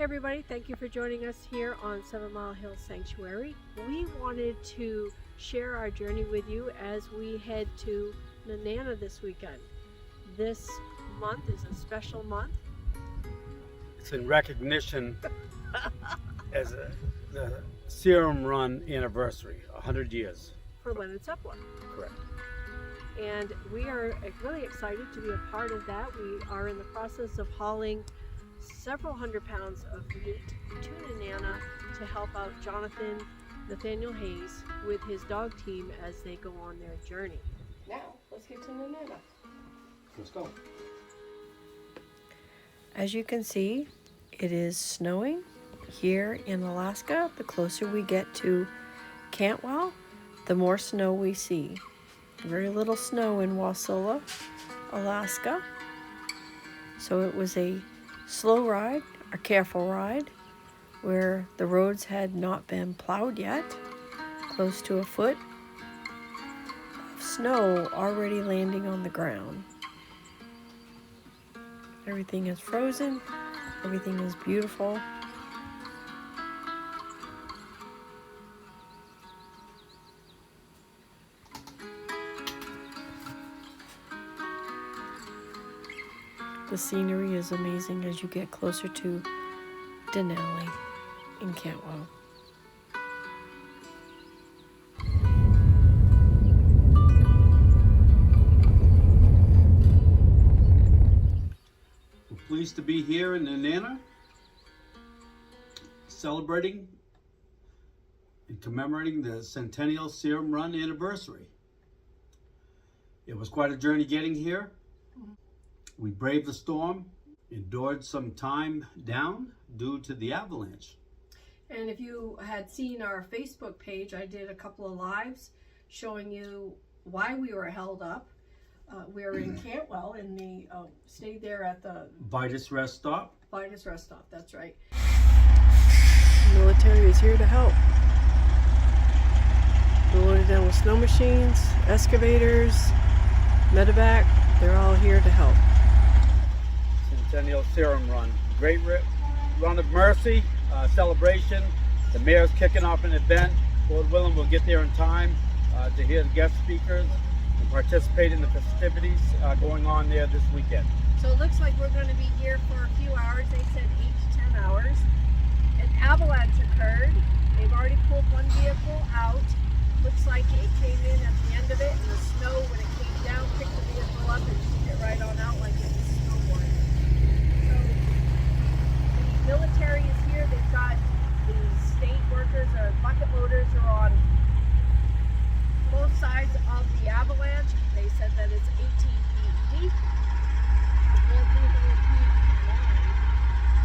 Hey everybody, thank you for joining us here on 7 Mile Hills Sanctuary. We wanted to share our journey with you as we head to Nenana this weekend. This month is a special month. It's in recognition as the Serum Run anniversary, 100 years. For Seppala. Correct. And we are really excited to be a part of that. We are in the process of hauling several hundred pounds of meat to Nenana to help out Jonathon, Nathaniel Hayes with his dog team as they go on their journey. Now, let's get to Nenana. Let's go. As you can see, it is snowing here in Alaska. The closer we get to Cantwell, the more snow we see. Very little snow in Wasilla, Alaska. So it was a slow ride, a careful ride, where the roads had not been plowed yet. Close to a foot of snow already landing on the ground. Everything is frozen, everything is beautiful. The scenery is amazing as you get closer to Denali in Cantwell. We're pleased to be here in Nenana, celebrating and commemorating the Centennial Serum Run anniversary. It was quite a journey getting here. We braved the storm, endured some time down due to the avalanche. And if you had seen our Facebook page, I did a couple of lives showing you why we were held up. We were in Cantwell and we stayed there at the Vitus Rest Stop. Vitus Rest Stop, that's right. The military is here to help. We're loaded down with snow machines, excavators, medevac. They're all here to help. Centennial Serum Run. Great run of mercy, celebration. The mayor's kicking off an event. Lord willing, we'll get there in time to hear the guest speakers and participate in the festivities going on there this weekend. So it looks like we're going to be here for a few hours. They said 8 to 10 hours. An avalanche occurred. They've already pulled one vehicle out. Looks like it came in at the end of it, and the snow, when it came down, picked the vehicle up and shoot it right on out like it was snowboard. So the military is here. They've got the state workers, or bucket loaders, are on both sides of the avalanche. They said that it's 18 feet deep. And 300 feet wide.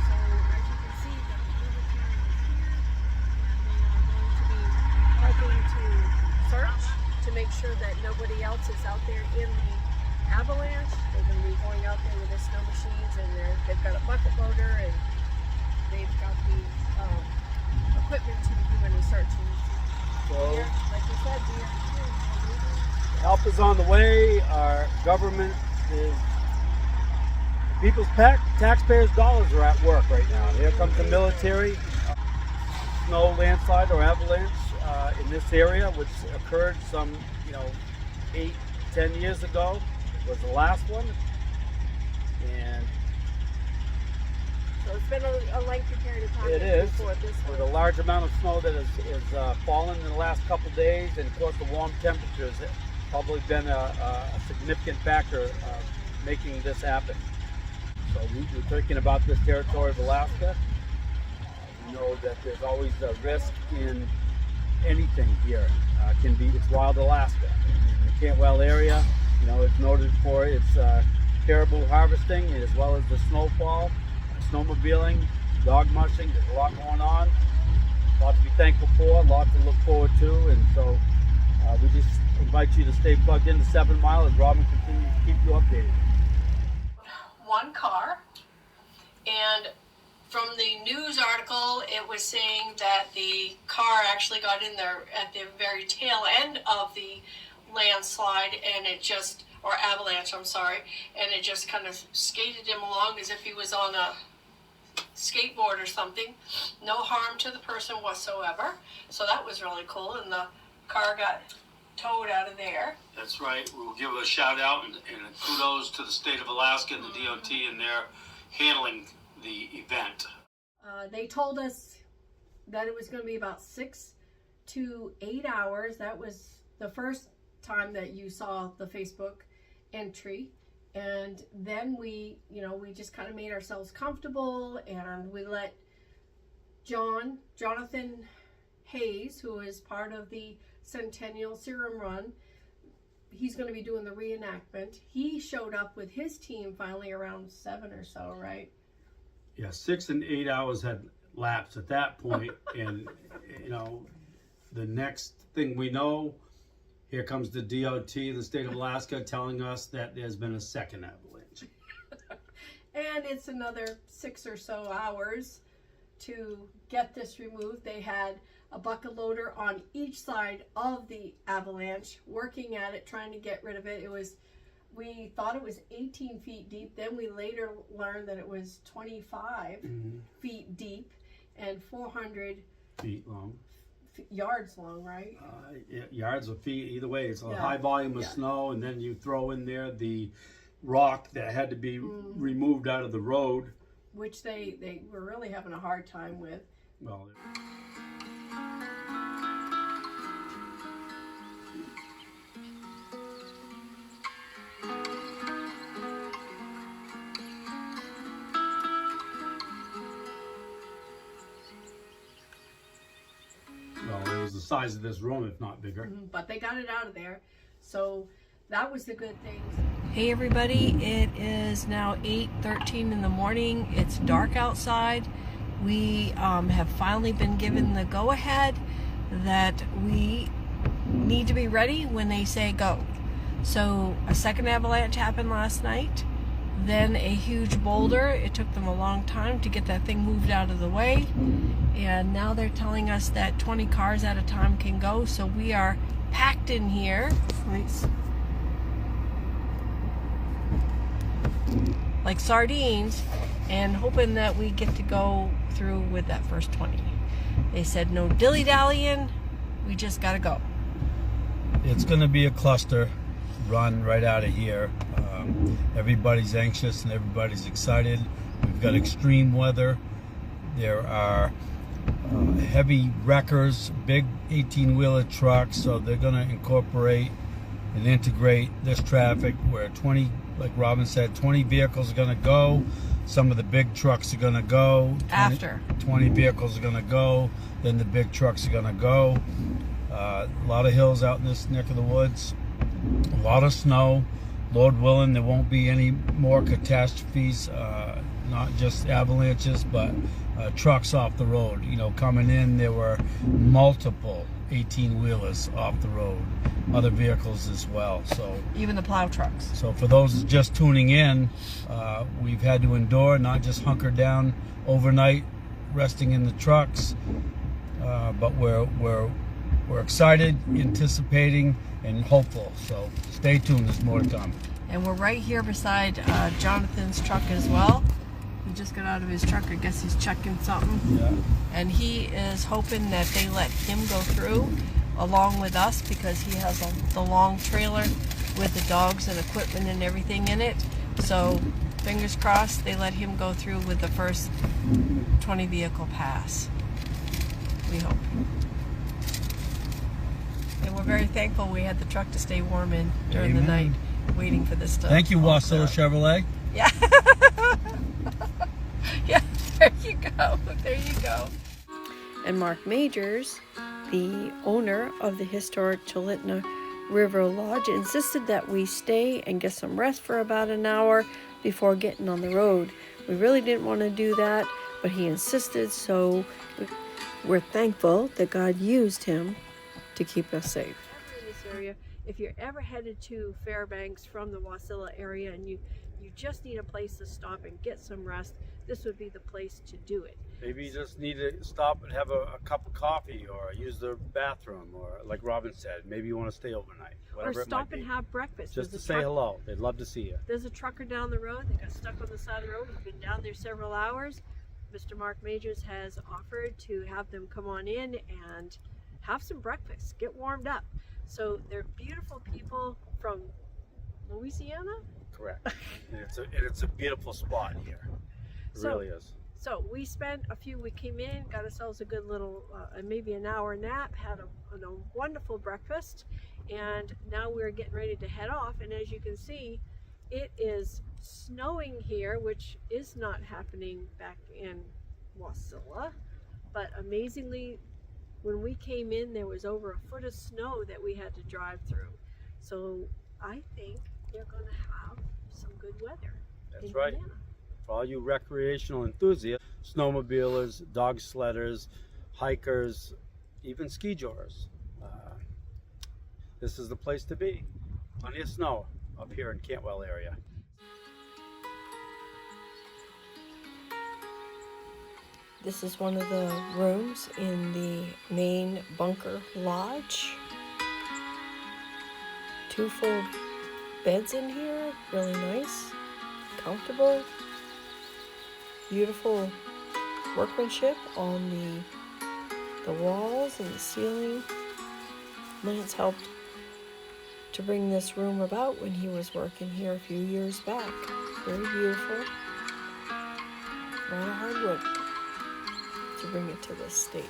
So as you can see, the military is here, and they are going to be helping to search to make sure that nobody else is out there in the avalanche. They're going to be going out there with their snow machines, and they've got a bucket loader, and they've got the equipment to do any searching. So, like you said, we are here. help is on the way. Our government is, people's taxpayers' dollars are at work right now. Here comes the military. Snow landslide or avalanche in this area, which occurred some 8-10 years ago, was the last one. And so it's been a lengthy period of time. It is, before this with one. a large amount of snow that has fallen in the last couple days, and of course the warm temperatures have probably been a significant factor making this happen. So we're thinking about this territory of Alaska. We know that there's always a risk in anything here. It's wild Alaska. In the Cantwell area, it's noted for its caribou harvesting, as well as the snowfall, snowmobiling, dog mushing. There's a lot going on. A lot to be thankful for, a lot to look forward to, and so we just invite you to stay plugged into 7 Mile as Robin continues to keep you updated. One car, and from the news article, it was saying that the car actually got in there at the very tail end of the landslide, and or avalanche, I'm sorry, and it just kind of skated him along as if he was on a skateboard or something. No harm to the person whatsoever. So that was really cool, and the car got towed out of there. That's right. We'll give a shout out and kudos to the state of Alaska and the DOT, and they're handling the event. They told us that it was going to be about 6 to 8 hours. That was the first time that you saw the Facebook entry. And then we just kind of made ourselves comfortable, and we let Jonathon Hayes, who is part of the Centennial Serum run, he's going to be doing the reenactment. He showed up with his team finally around 7 or so, right? Yeah, 6 and 8 hours had lapsed at that point, and the next thing we know, here comes the DOT, the state of Alaska, telling us that there's been a second avalanche. And it's another 6 or so hours to get this removed. They had a bucket loader on each side of the avalanche, working at it, trying to get rid of it. We thought it was 18 feet deep. Then we later learned that it was 25 feet deep and 400 feet long. Yards long, right? Yards or feet, either way. It's a high volume of snow, and then you throw in there the rock that had to be removed out of the road, which they were really having a hard time with. Well, it was the size of this room, if not bigger. But they got it out of there, so that was the good thing. Hey everybody, it is now 8:13 in the morning. It's dark outside. We have finally been given the go-ahead that we need to be ready when they say go. So a second avalanche happened last night, then a huge boulder. It took them a long time to get that thing moved out of the way, and now they're telling us that 20 cars at a time can go. So we are packed in here like sardines, and hoping that we get to go through with that first 20. They said no dilly-dallying, we just gotta go. It's gonna be a cluster run right out of here. Everybody's anxious and everybody's excited. We've got extreme weather. There are heavy wreckers, big 18-wheeler trucks, so they're gonna incorporate and integrate this traffic where 20, like Robin said, 20 vehicles are gonna go. Some of the big trucks are gonna go. 20 vehicles are gonna go, then the big trucks are gonna go. A lot of hills out in this neck of the woods. A lot of snow. Lord willing, there won't be any more catastrophes, not just avalanches, but trucks off the road. Coming in, there were multiple 18-wheelers off the road, other vehicles as well. So even the plow trucks. So for those just tuning in, we've had to endure, not just hunker down overnight, resting in the trucks, but we're excited, anticipating, and hopeful. So stay tuned, there's more to come. And we're right here beside Jonathon's truck as well. He just got out of his truck. I guess he's checking something. Yeah. And he is hoping that they let him go through along with us, because he has the long trailer with the dogs and equipment and everything in it. So fingers crossed they let him go through with the first 20 vehicle pass. We hope. And we're very thankful we had the truck to stay warm in during the night, waiting for this stuff. Thank you, Wasilla Chevrolet. Yeah. Yeah, there you go. There you go. And Mark Majors, the owner of the historic Chalitna River Lodge, insisted that we stay and get some rest for about an hour before getting on the road. We really didn't want to do that, but he insisted, so we're thankful that God used him to keep us safe. In this area, if you're ever headed to Fairbanks from the Wasilla area and you just need a place to stop and get some rest, this would be the place to do it. Maybe you just need to stop and have a cup of coffee, or use the bathroom, or like Robin said, maybe you want to stay overnight. Or stop and have breakfast. Just to say hello. They'd love to see you. There's a trucker down the road. They got stuck on the side of the road. We've been down there several hours. Mr. Mark Majors has offered to have them come on in and have some breakfast, get warmed up. So they're beautiful people from Louisiana. Correct. And it's a beautiful spot here. It really is. So we came in, got ourselves a good little, maybe an hour nap, had a wonderful breakfast, and now we're getting ready to head off. And as you can see, it is snowing here, which is not happening back in Wasilla, but amazingly, when we came in, there was over a foot of snow that we had to drive through. So I think they're going to have some good weather. That's right. For all you recreational enthusiasts, snowmobilers, dog sledders, hikers, even ski joggers, this is the place to be. Plenty of snow up here in Cantwell area. This is one of the rooms in the main bunker lodge. 2 full beds in here, really nice, comfortable, beautiful workmanship on the walls and the ceiling. Lance helped to bring this room about when he was working here a few years back. Very beautiful, a lot of hardwood to bring it to this state.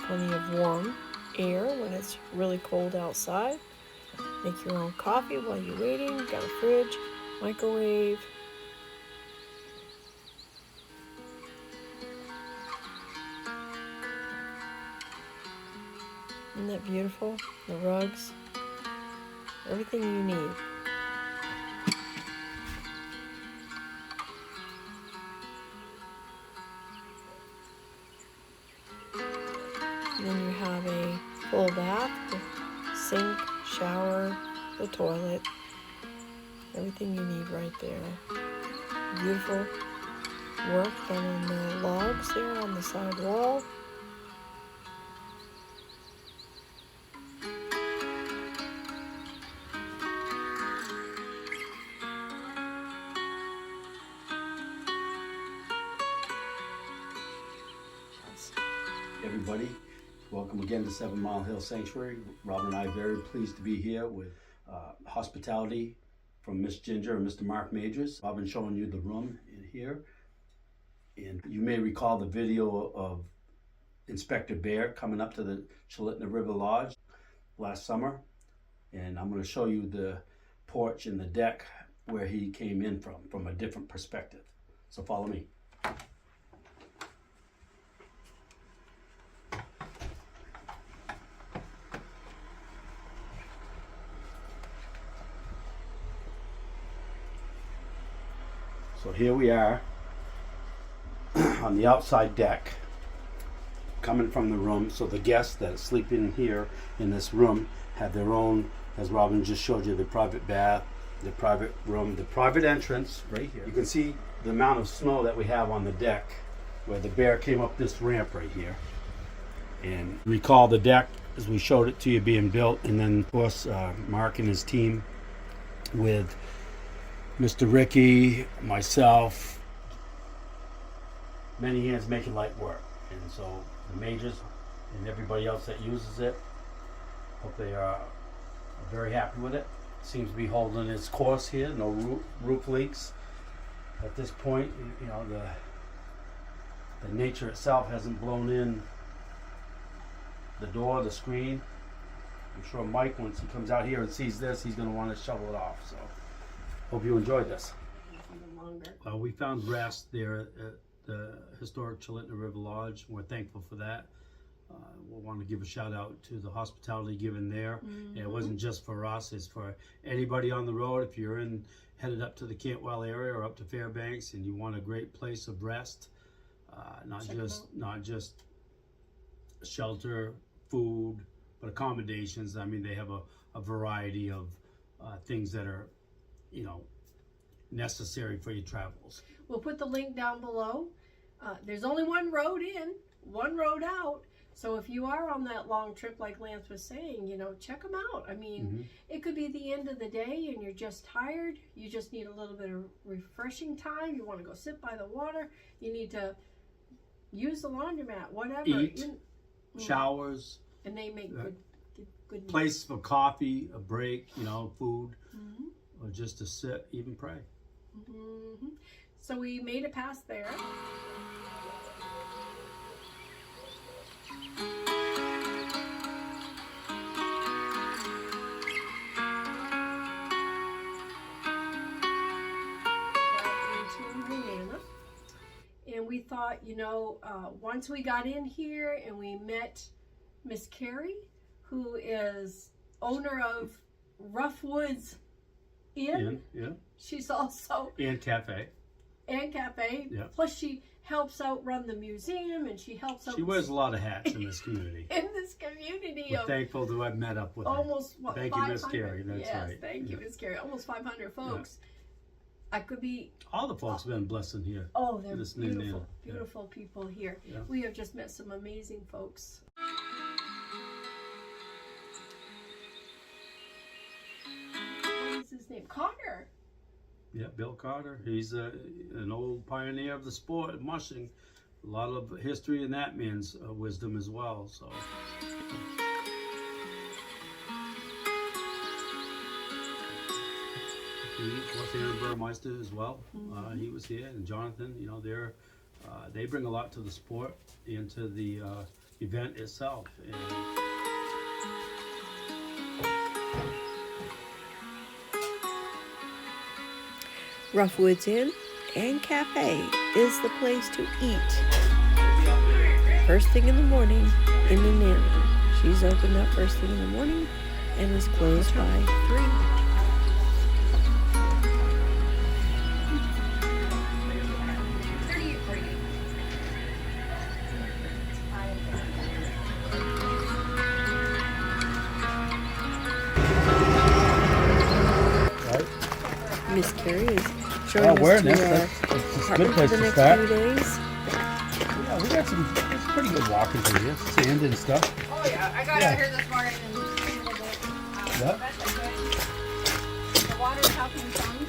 Plenty of warm air when it's really cold outside. Make your own coffee while you're waiting. Got a fridge, microwave. Isn't that beautiful? The rugs, everything you need. And then you have a full bath, the sink, shower, the toilet, everything you need right there. Beautiful work done on the logs there on the side wall. Everybody, welcome again to 7 Mile Hill Sanctuary. Robin and I are very pleased to be here with hospitality from Miss Ginger and Mr. Mark Majors. Robin showing you the room in here. And you may recall the video of Inspector Bear coming up to the Chalitna River Lodge last summer. And I'm going to show you the porch and the deck where he came in from a different perspective. So follow me. So here we are on the outside deck, coming from the room. So the guests that are sleeping here in this room have their own, as Robin just showed you, the private bath, the private room, the private entrance right here. You can see the amount of snow that we have on the deck where the bear came up this ramp right here. And recall the deck as we showed it to you being built, and then of course Mark and his team with Mr. Ricky, myself, many hands making light work. And so the Majors and everybody else that uses it, hope they are very happy with it. Seems to be holding its course here, no roof leaks. At this point, you know, the nature itself hasn't blown in the door, the screen. I'm sure Mike, once he comes out here and sees this, he's going to want to shovel it off. So hope you enjoyed this. We found rest there at the historic Chalitna River Lodge. We're thankful for that. We want to give a shout out to the hospitality given there. And it wasn't just for us, it's for anybody on the road. If you're headed up to the Cantwell area or up to Fairbanks and you want a great place of rest, not just shelter, food, but accommodations. I mean, they have a variety of things that are, you know, necessary for your travels. We'll put the link down below. There's only one road in, one road out, So if you are on that long trip, like Lance was saying, you know, check them out. I mean, it could be the end of the day and you're just tired. You just need a little bit of refreshing time. You want to go sit by the water. You need to use the laundromat, whatever. Eat, showers. And they make good place for coffee, a break, you know, food, or just to sit, even pray. So we made it past there. And we thought, you know, once we got in here and we met Miss Kari, who is owner of Roughwoodsllc. Yeah. She's also And cafe. Yeah. Plus she helps out run the museum, and she helps out. She wears a lot of hats in this community. In this community. We're thankful to have met up with almost, her. what, Thank 500? you, Miss Kari. That's yes, right. Thank you, Miss Kari. Almost 500 folks. I could be. All the folks have been blessing here. Oh, they're this beautiful, Nenana. beautiful people here. Yeah. We have just met some amazing folks. What is his name? Carter. Yeah, Bill Carter. He's an old pioneer of the sport of mushing. A lot of history in that man's wisdom as well. So. He, Burmeister as well. He was here, and Jonathon. You know, they bring a lot to the sport and to the event itself. And Roughwoods Inn and Cafe is the place to eat. First thing in the morning in Nenana. She's opened up first thing in the morning and is closed by 3. Miss Kari is showing us to our apartment for the next few days. Yeah, we got some pretty good walking through here, sand and stuff. Oh yeah, I got out here this morning and Yeah. the water's helping some,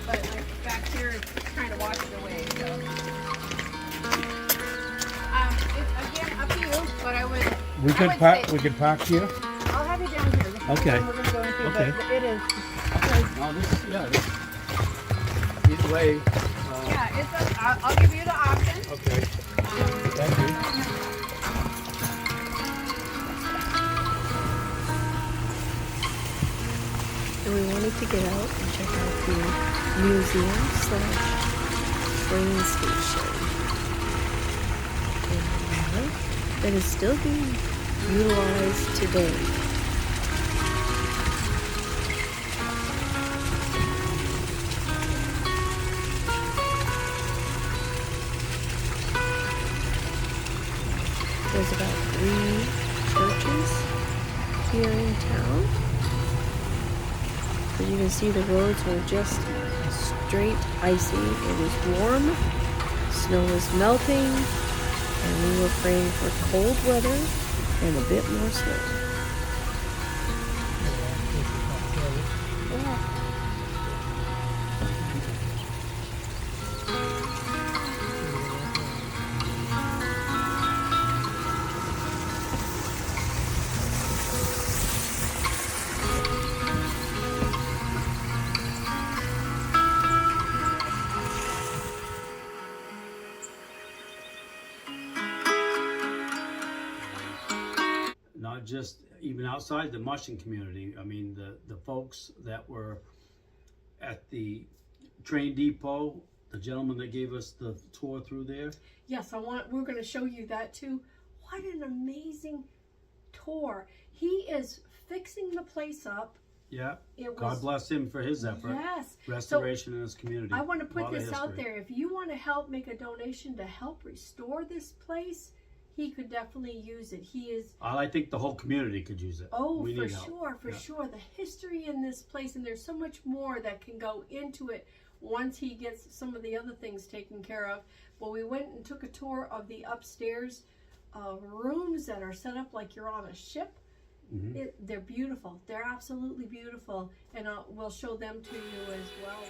but like back here it's kind of washed away. So, it's again up to you, but I would. We could park here. I'll have you down here. This is Okay. the one we're gonna go into, Okay. but it is. No, either way. Yeah, I'll give you the option. Okay. Thank you. And we wanted to get out and check out the museum / train station. And that is still being utilized today. There's about 3 churches here in town. As you can see, the roads were just straight icy. It was warm, snow was melting, and we were praying for cold weather and a bit more snow. Yeah. Not just even outside the mushing community. I mean, the folks that were at the train depot, the gentleman that gave us the tour through there. Yes, we're going to show you that too. What an amazing tour. He is fixing the place up. Yeah. God bless him for his effort. Yes. Restoration in his community. I want to put this out there. If you want to help make a donation to help restore this place, he could definitely use it. He is. I think the whole community could use it. Oh, we for need help. sure, for sure. The history in this place, and there's so much more that can go into it once he gets some of the other things taken care of. Well, we went and took a tour of the upstairs rooms that are set up like you're on a ship. Mm-hmm. They're beautiful. They're absolutely beautiful, and we'll show them to you as well.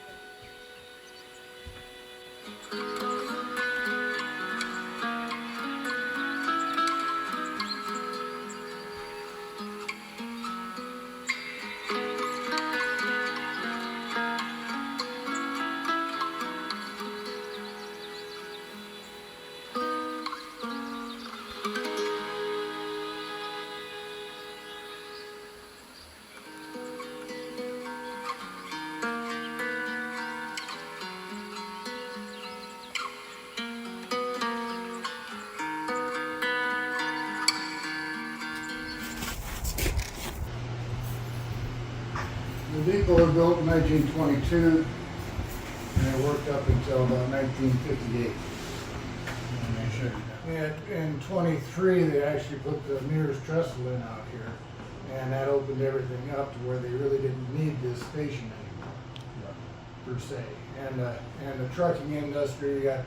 The depot was built in 1922, and it worked up until about 1958. And they shut it down. In 23, they actually put the Mears trestle in out here, and that opened everything up to where they really didn't need this station anymore, per se. And the trucking industry got,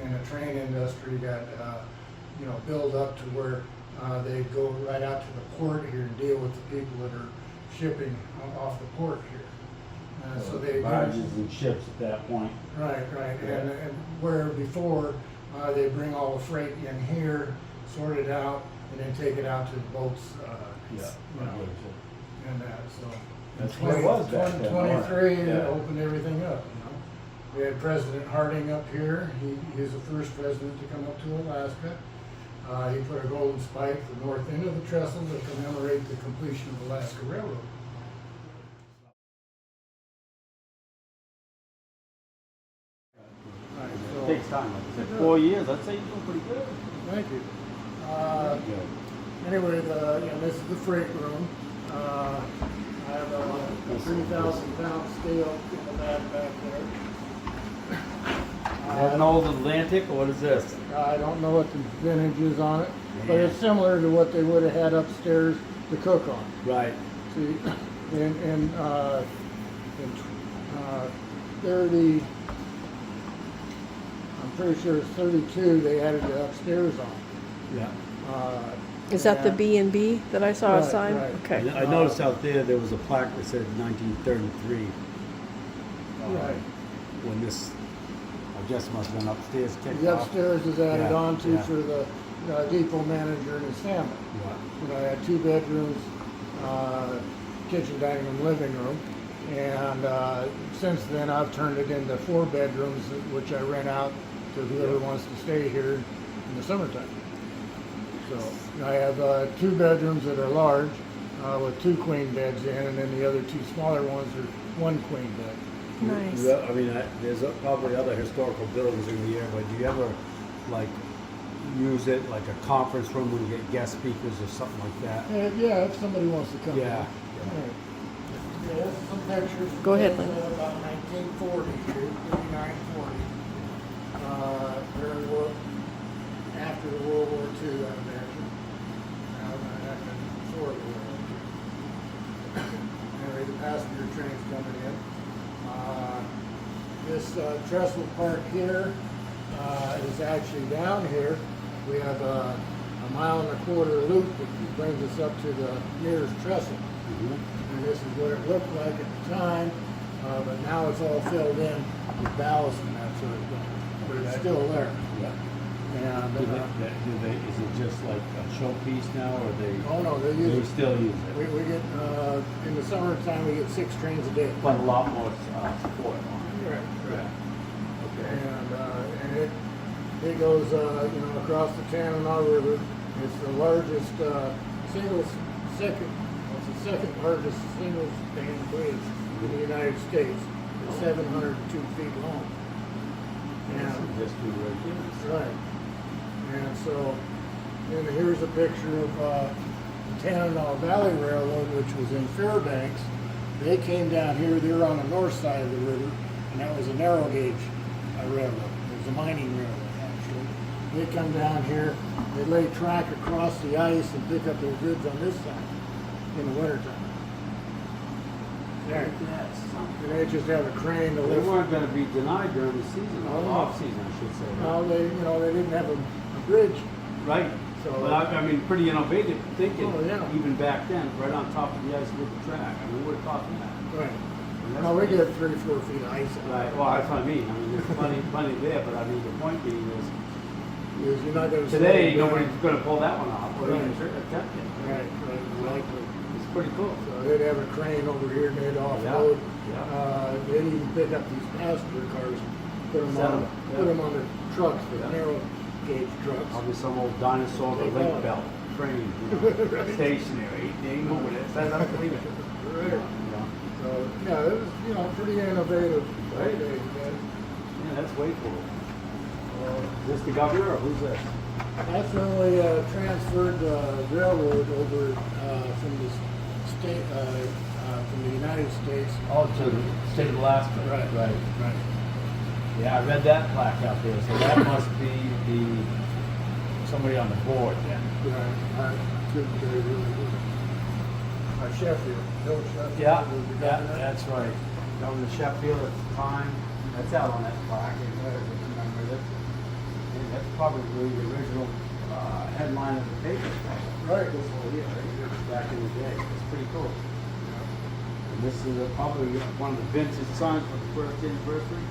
and the train industry got, built up to where they go right out to the port here and deal with the people that are shipping off the port here. So they barges and ships at that point. Right. Yeah. And where before they bring all the freight in here, sort it out, and then take it out to the boats. And that. So That's where it was back then. 23, Yeah. it opened everything up. We had President Harding up here. He's the first president to come up to Alaska. He put a golden spike at the north end of the trestle to commemorate the completion of the Alaska Railroad. It takes time, like I said, 4 years. I'd say you're doing pretty good. Thank you. Good. Anyway, this is the freight room. I have a 3,000 pound scale in the back there. Is that an old Atlantic, or what is this? I don't know what the vintage is on it, but it's similar to what they would have had upstairs to cook on. Right. See, in 30, I'm pretty sure it's 32, they added the upstairs on. Yeah. Is that the B&B that I saw a Right, sign? right. Okay. I noticed out there was a plaque that said 1933. Right. When this, I guess, must have been upstairs kicked The off. upstairs is added Yeah, on to yeah. for the depot manager and his family. Yeah. I had 2 bedrooms, kitchen, dining room, living room, and since then I've turned it into 4 bedrooms, which I rent out to whoever wants to stay here in the summertime. So I have 2 bedrooms that are large with 2 queen beds in, and then the other 2 smaller ones are 1 queen bed. Nice. Yeah, I mean, there's probably other historical buildings in the area, but do you ever, like, use it like a conference room when you get guest speakers or something like that? Yeah, if somebody wants to come. Yeah. Right. Yeah, this is some pictures. Go ahead, from Lynn. About 1940, 39, 40. During after the World War II, I imagine. After before the World War II. Anyway, the passenger train's coming in. This trestle part here is actually down here. We have a 1.25 loop that brings us up to the Mears trestle. Mm-hmm. And this is what it looked like at the time, but now it's all filled in with ballast and that sort of thing. But it's still there. Yeah. And Is it just like a showpiece now, or they? oh no, they They use it. still use We it, get in the summertime we get 6 trains a day. but a lot more support. Right. Yeah. Okay. And it goes across the Nenana River. It's the largest second largest single span bridge in the United States. It's 702 feet long. And Just do right right. And so, and here's a picture of the Nenana Valley Railroad, which was in Fairbanks. They came down here. They were on the north side of the river, and that was a narrow gauge railroad. It was a mining railroad, actually. They come down here. They lay track across the ice and pick up their goods on this side in the wintertime. There. And they just have a crane to They lift. weren't going to be denied during the season, or No. off season, I should say. No, they didn't have a bridge. Right. But I mean, pretty innovative thinking, Oh, yeah. even back then, right on top of the ice with the track. I mean, who would have thought that? Right. And that's Now, we pretty- get 3-4 feet of ice. Right, well, that's what I mean. I mean, there's plenty there, but I mean, the point being is, You're not gonna. today, slow it down. nobody's gonna pull that one off, or even Right. attempt it. Right, likely. It's pretty cool. So they'd have a crane over here and they'd offload. Yeah. They'd even pick up these passenger cars, put them Set on, 'em, put yeah. them on the trucks, the Yeah. narrow gauge trucks. Probably some old dinosaur with a They link are. belt, train, Right. stationary, they ain't moving it, says I'm leaving it. Right. Yeah. So, yeah, it was, pretty innovative. Right. They- Yeah, that's way cool. Is this the governor or who's this? That's when we transferred the railroad over from the state, from the United States. Oh, to the state of Alaska. Right. Yeah, I read that plaque out there, so that must be somebody on the board then. Right. Sheffield, Bill Sheffield. Yeah, was the yeah, governor. that's right. Governor Sheffield at the time, that's out on that plaque, I remember that. And that's probably the original headline of the paper. Right. This whole year, right? Back in the day, it's pretty cool. And this is probably one of the vintage signs for the first anniversary.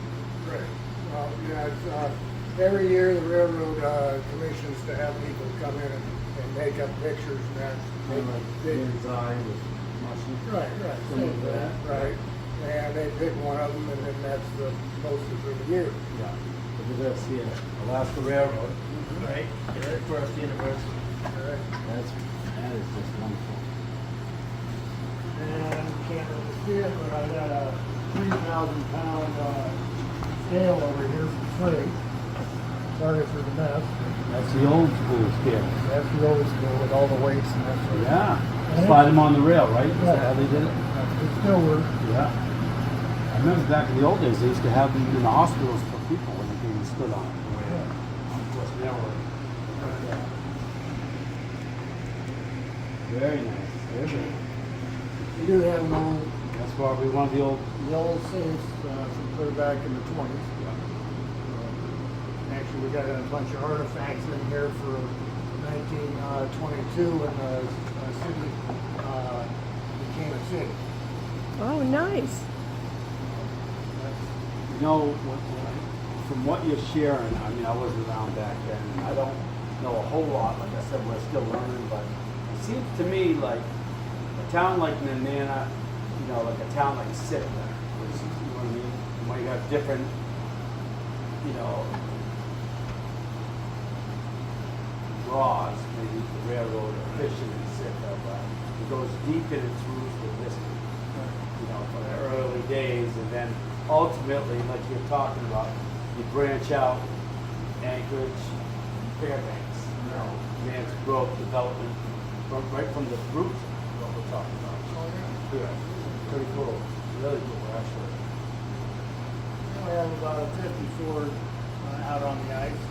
Right. Well, yeah, it's, every year the railroad commissions to have people come in and make up pictures and that. They- Man's eye with muscle. Right, Some of that. right. And they pick one of them and then that's the poster for the year. Yeah. Look at this here, Alaska Railroad, right? Their first anniversary. Right. That is just wonderful. And you can't really see it, but I got a 3,000-pound scale over here for free. Sorry for the mess. That's the old school scale. That's the old school with all the weights and that sort of Yeah. Slide them on the rail, right? Is that how they did it? It still works. Yeah. I remember back in the old days, they used to have them in the hospitals for people when they came and stood on it. Of course, now we're. Very nice. Very good. We do have an old, That's probably one of the old. the old safes from clear back in the 20s. Actually, we got a bunch of artifacts in here for 1922 when the city became a city. Oh, nice. You know, from what you're sharing, I mean, I wasn't around back then. I don't know a whole lot. Like I said, we're still learning, but it seems to me like a town like Nenana, like a town like Seppala, which, you know what I mean? Where you have different, draws, maybe the railroad or fishing in Seppala, but it goes deep in its roots with history. From the early days, and then ultimately, like you're talking about, you branch out Anchorage, Fairbanks, man's growth, development, right from the roots of what we're talking about. Yeah, pretty cool, really cool, actually. We have about 54 out on the ice.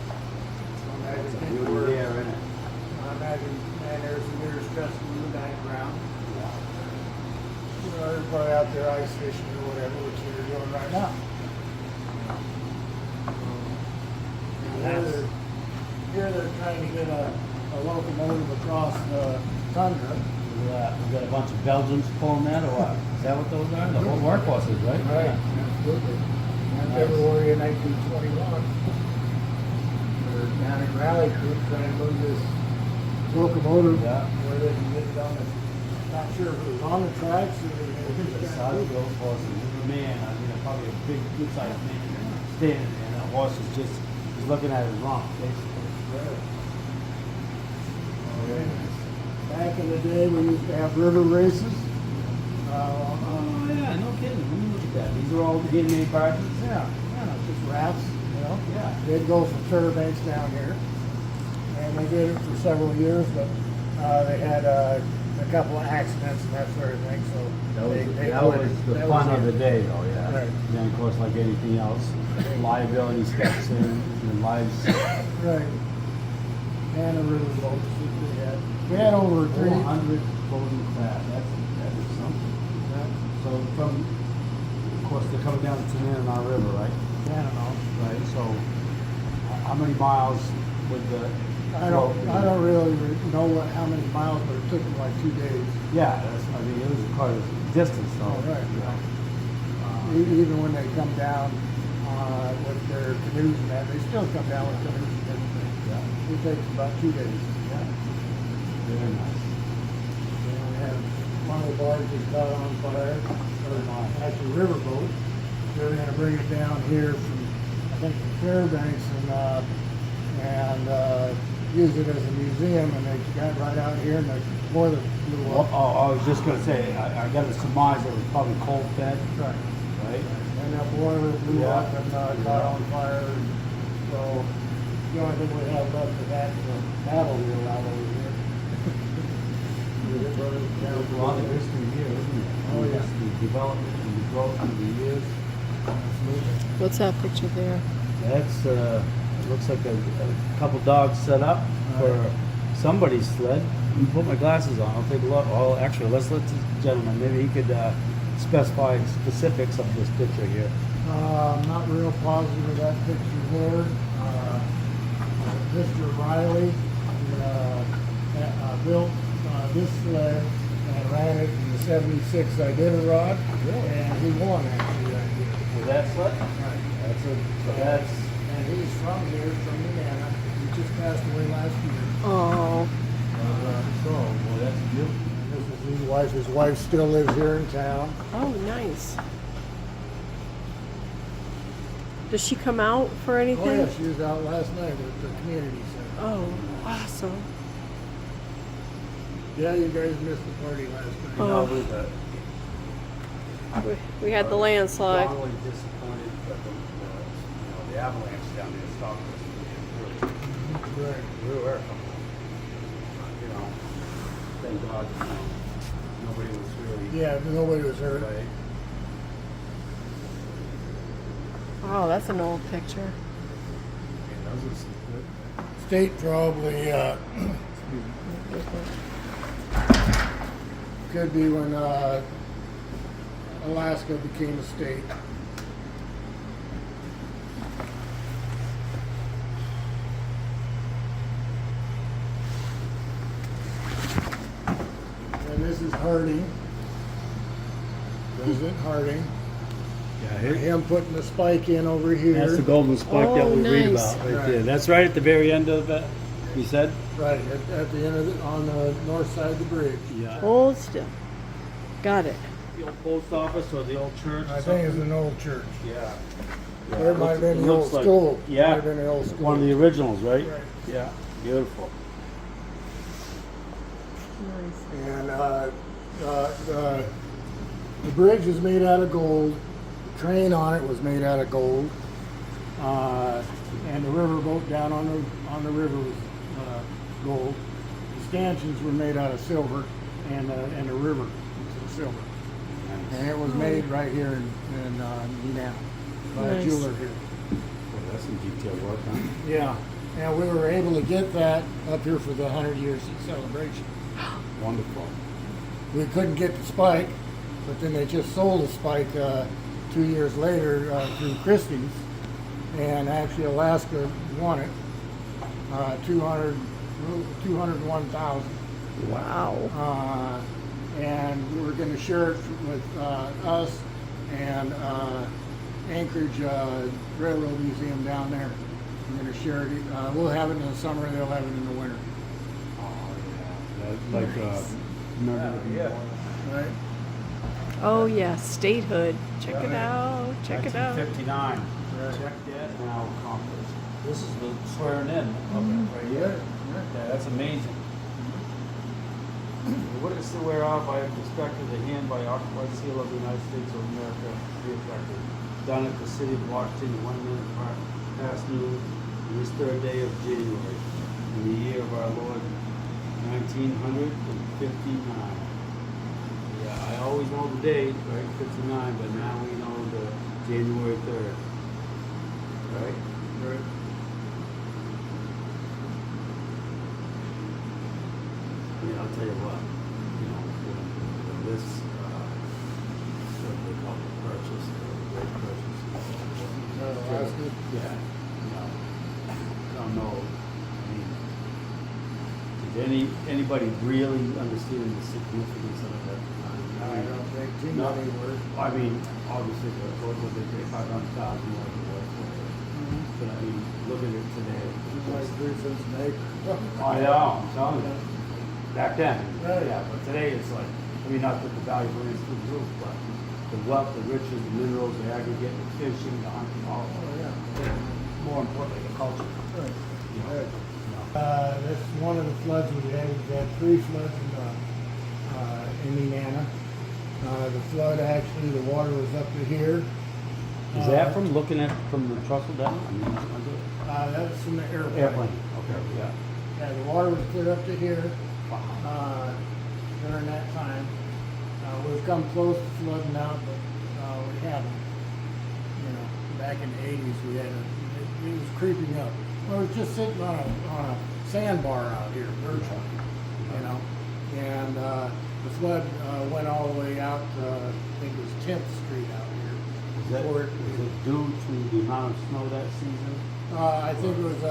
It's a beauty there, isn't it? I imagine, man, there's some mirror stress in the background. Everybody out there ice fishing or whatever, which you're doing right now. Here they're trying to get a locomotive across the tundra. We got a bunch of Belgians pulling that, or what? Is that what those are? The whole workhorses, right? Right, absolutely. In February of 1921, they're down in Raleigh Creek trying to move this locomotive where they can get it on the, not sure if it was on the tracks or The size of those horses, there's a man, probably a big, good-sized man, standing there, and that horse is just, he's looking at his rump, basically. Back in the day, we used to have river races. Oh, yeah, no kidding. Let me look at that. These are all the handmade barges? Yeah, just rafts, Yeah. They'd go from Fairbanks down here. And they did it for several years, but they had a couple of accidents and that sort of thing, so That was the that fun was of it. the day, though, yeah. Right. And then, of course, like anything else, liability steps in, and lives. Right. And the river boats that we had. We had over 400 floating craft. That is something. So from, of course, they're coming down to Nenana River, right? Canada. Right. So how many miles would the I don't really know how many miles, but it took them like 2 days. Yeah, I mean, it was quite a distance, though. Oh, right. Yeah. Even when they come down with their canoes and that, they still come down with canoes and everything. Yeah. It takes about 2 days. Yeah. Very nice. And we had one of the barges caught on fire, or actually riverboat. They're going to bring it down here from, I think, from Fairbanks and use it as a museum, and they got right out here and the boiler blew Oh, up. I was just gonna say, I got to surmise it was probably cold fed, Right. right? And that boiler blew Yeah. up and caught on fire. And so the only thing we have left of that is a paddle wheel out over here. With it running down There's a lot of history here, isn't it? Oh, yeah. Just the development and the growth of the years. What's that picture there? That's, looks like a couple dogs set up for somebody's sled. Let me put my glasses on, I'll take a look. Oh, actually, let's let this gentleman, maybe he could specify specifics of this picture here. I'm not real positive of that picture there. Mr. Riley built this sled and ran it in the 76 Iditarod, and he won actually that year. With that sled? Right. That's And he's from here, from Nenana. He just passed away last year. Oh, well, that's beautiful. This is his wife. His wife still lives here in town. oh, nice. Does she come out for Oh anything? yeah, she was out last night at the community center. Oh, awesome. Yeah, you guys missed the party last night. Oh. We had the landslide. Strongly disappointed that the avalanche down there stopped us. Right. We were, thank God, nobody was really. Yeah, nobody was hurt. Right. Oh, that's an old picture. Yeah, those are some good. State probably could be when Alaska became a state. And this is Harding. President Harding. Yeah, Him putting the spike in over here. that's the golden spike that Oh, we read nice. about right Right. there. That's right at the very end of it, you said? Right, at the end of it, on the north side of the bridge. Yeah. Hold still. Got it. The old post office or the old church? I think it's an old church. Yeah. Or it might have been It the old looks like- school. Yeah. Might have been the old school. One of the originals, right? Right. Yeah, beautiful. Nice. And the bridge is made out of gold. The train on it was made out of gold. And the riverboat down on the river was gold. The stanchions were made out of silver, and the river was silver. And it was made right here in Nenana by a Nice. jeweler here. Well, that's some detailed work, huh? Yeah, and we were able to get that up here for the 100 years celebration. Wonderful. We couldn't get the spike, but then they just sold the spike 2 years later through Christie's, and actually Alaska won it, 201,000. Wow. And we're going to share it with us and Anchorage Railroad Museum down there. We're going to share it. We'll have it in the summer, they'll have it in the winter. That's like, remember the Right? Oh, yeah. Statehood. Check it out. Check it out. 1959. Check that now accomplished. This is the swearing in of it right here. Yeah, that's amazing. What is the whereof I have respected the hand by occupied seal of the United States of America, be effective. Done at the city of Washington, 1 minute past noon, on this 3rd day of January, in the year of our Lord, 1959. Yeah, I always know the date, right, 59, but now we know the January 3rd. Right? Right. Yeah, I'll tell you what, when this, what they call it, purchase, or great purchase. Alaska? Yeah, I don't know, I mean, anybody really understanding the significance of it? I don't think too No. many were. I mean, obviously, what was it, 500,000 was it was, but I mean, look at it today. It's like 3 cents an acre. I know, I'm telling you. Back then, Right. yeah, but today it's like, I mean, not that the value of it is through the roof, but the wealth, the riches, the minerals, the aggregate, the fishing, the hunting, all of Oh, it. yeah. More importantly, the culture. Right. You know, Right. you know. That's one of the floods we had. We had 3 floods in Nenana. The flood, actually, the water was up to here. Is that from looking at from the trestle down? I mean, That was from the airplane. airplane. Okay, yeah. Yeah, the water was clear up to here Wow. during that time. We've come close to flooding out, but we haven't. You know, back in the 80s, we had it was creeping up. Well, it was just sitting on a sandbar out here, virtually. You know, and the flood went all the way out. I think it was 10th Street out here. Is it due to the amount of snow that season? I think it was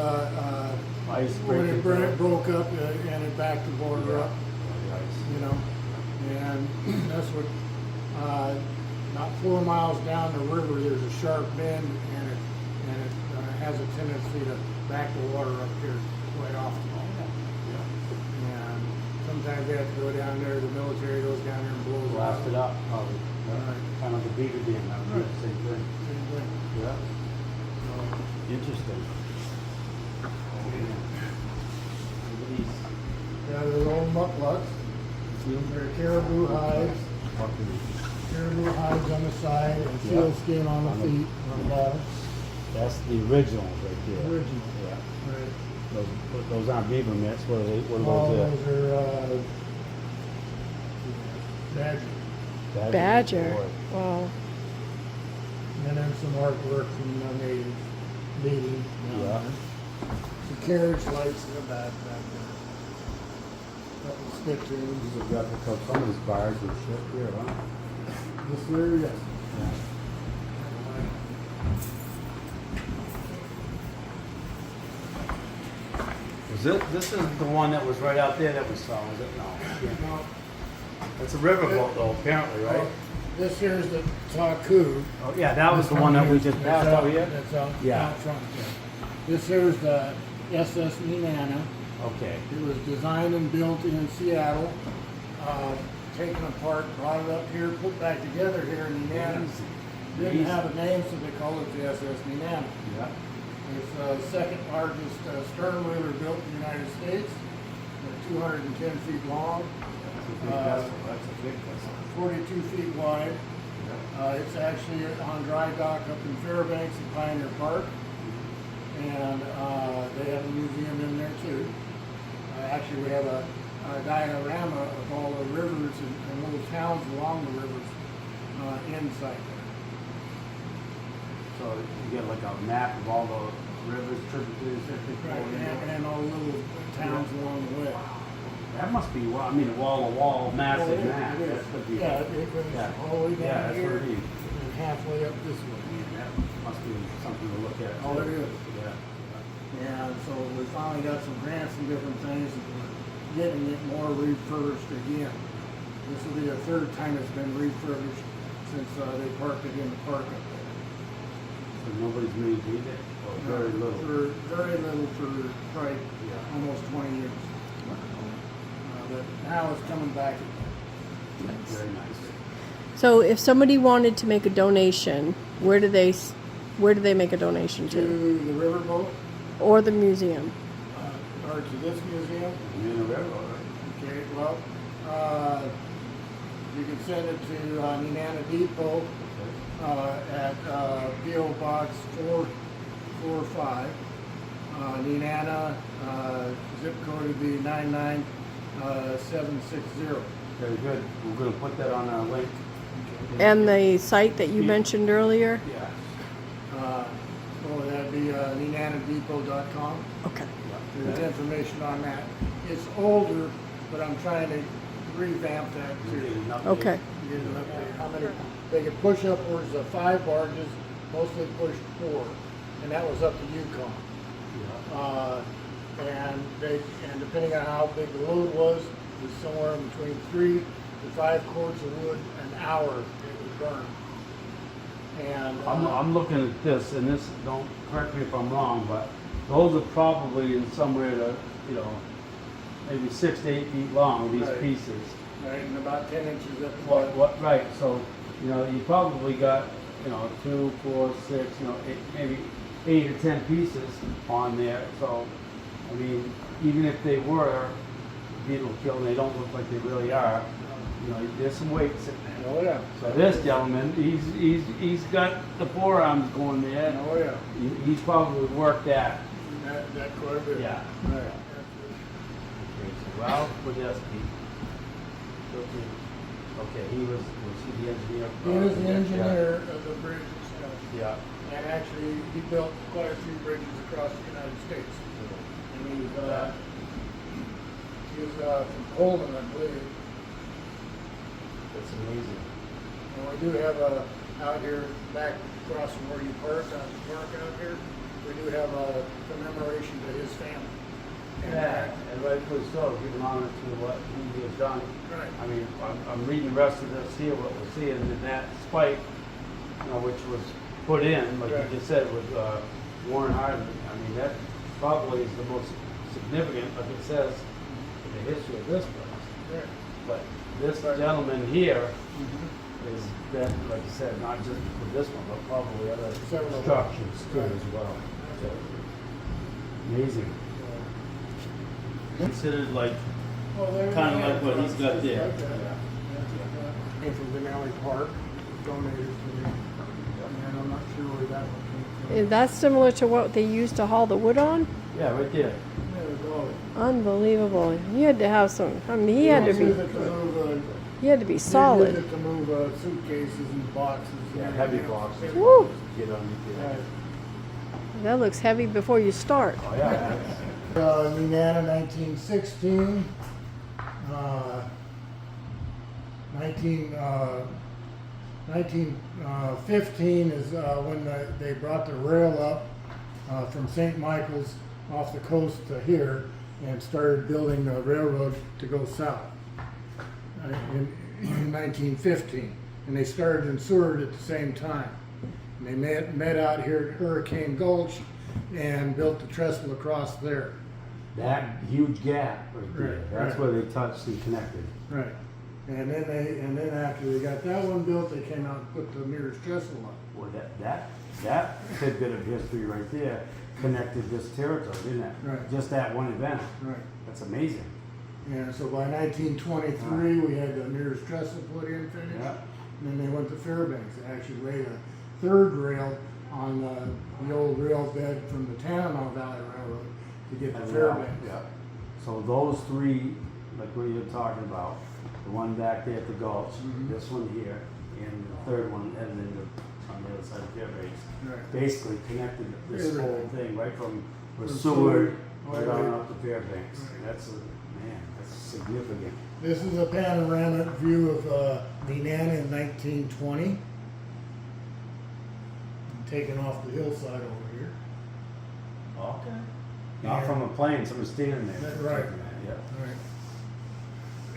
Ice when it breaking? broke up and it backed the border up. The ice. You know, and that's what. Not 4 miles down the river, there's a sharp bend, and it has a tendency to back the water up here quite often. And sometimes they have to go down there. The military goes down there and blows Blast it up, probably. Right. Kind of the beaver dam, that would be the same thing. Same thing. Yeah. So, Interesting. yeah, there's old mucklucks. There are caribou hides. Caribou hides on the side and seal skin on the feet, on the bottom. That's the original right there. Original. Yeah. Right. Those aren't beaver mitts. What are All those? those are badger. Badger. Lord. Wow. And then some artwork from the natives, leading. Yeah. The carriage lights in the back there. Couple stick This tunes. is a replica of some of these bars and shit here, huh? This here, yes. This is the one that was right out there that we saw, was it? No. Now, It's a riverboat though, apparently, right? this here's the Taku. Oh, yeah, that was the one that we just passed out here? That's out, Yeah. out front there. This here's the SS Nenana. Okay. It was designed and built in Seattle, taken apart, brought it up here, put back together here in Nenana. Didn't have a name, so they called it the SS Nenana. Yeah. It's the second largest stern wheeler built in the United States. They're 210 feet long, That's a big vessel. 42 feet wide. It's actually on dry dock up in Fairbanks and Pioneer Park. And they have a museum in there too. Actually, we have a diorama of all the rivers and little towns along the rivers inside there. So you get like a map of all the rivers, tributaries, everything. And all the little towns along the way. That must be, I mean, a wall-to-wall massive map. It is. That could be. Yeah, it goes Yeah. all the way Yeah, down that's here what it is. and halfway up this way. That must be something to look at. Oh, it is. Yeah. And so we finally got some grants and different things, and we're getting it more refurbished again. This will be the 3rd time it's been refurbished since they parked it in the park up there. So nobody's maintained it, or very little. For very little for probably almost 20 years. But now it's coming back again. Very nice. So if somebody wanted to make a donation, where do they make a donation To to? the riverboat, Or the museum? or to this museum. You're in a railroad, right? Okay, well, you can send it to NenanaDepot at P.O. Box 445. Nenana, zip code would be 99760. Very good. We're gonna put that on our link. And the site that you mentioned earlier? Yeah. Well, that'd be NenanaDepot.com. Okay. There's information on that. It's older, but I'm trying to revamp that too. Okay. Get it up there. How many? They could push upwards of 5 barges, mostly pushed 4, and that was up to Yukon. and depending on how big the load was somewhere in between 3 to 5 cords of wood an hour it would burn. And I'm looking at this, and this, don't correct me if I'm wrong, but those are probably in somewhere to, you know, maybe 6 to 8 feet long, these Right. pieces. right, and about 10 inches at the bottom. Right, so, you know, you probably got, you know, 2, 4, 6, you know, maybe 8 or 10 pieces on there. So, I mean, even if they were beetle killed, they don't look like they really are. You know, there's some weight sitting there. Oh yeah. So this gentleman, he's got the forearms going there. Oh yeah. He's probably worked that. That quite a bit. Yeah. Right. Okay, so Ralph Podesky. Okay, he was he the engineer? He was the engineer of the bridge and stuff. Yeah. And actually, he built quite a few bridges across the United States. And he was from Poland, I believe. That's amazing. And we do have out here, back across from where you park, on the park out here, we do have a commemoration to his family. Yeah, and rightfully so, giving honor to what he has done. Right. I mean, I'm reading the rest of this here, what we're seeing, and that spike, you know, which was put in, like Right. you just said, with Warren Harding. I mean, that probably is the most significant, like it says, in the history of this place. Right. But this gentleman here is that, like you said, not just with this one, but probably other Several. structures too Right. as well. So, amazing. Considered like kind of like what he's got there. Like that. Came from Denali Park, donated to me. And I'm not sure where that one came from. Is that similar to what they used to haul the wood on? Yeah, right there. There we go. Unbelievable. You had to have some, I mean, he had to Use be it to solid. Use it to move suitcases and boxes. and Yeah, heavy everything else. boxes. Woo. Get underneath there. Right. That looks heavy before you start. Oh yeah. Nenana 1916, 1915 is when they brought the rail up from St. Michael's off the coast to here and started building the railroad to go south in 1915. And they started in Seward at the same time. And they met out here at Hurricane Gulch and built the trestle across there. That huge gap right there. Right, That's right. where they touched and connected. Right. And then after they got that one built, they came out and put the nearest trestle up. Well, that tidbit of history right there connected this territory, didn't it? Right. Just that one event. Right. That's amazing. And so by 1923, we had the nearest trestle put in, finished. Yeah. And then they went to Fairbanks. They actually laid a third rail on the old rail bed from the Tanana Valley Railroad to get to Fairbanks. Yeah. So those three, like what you're talking about, the one back there at the Gulch, this one here, and the third one headed into on the other side of Fairbanks, Right. basically connected this Everything. whole thing right from From Seward Seward right on right. up to Fairbanks. Right. That's that's significant. This is a panoramic view of Nenana in 1920. Taken off the hillside over here. Okay. Not from a plane, someone's standing there. That's right. Yeah.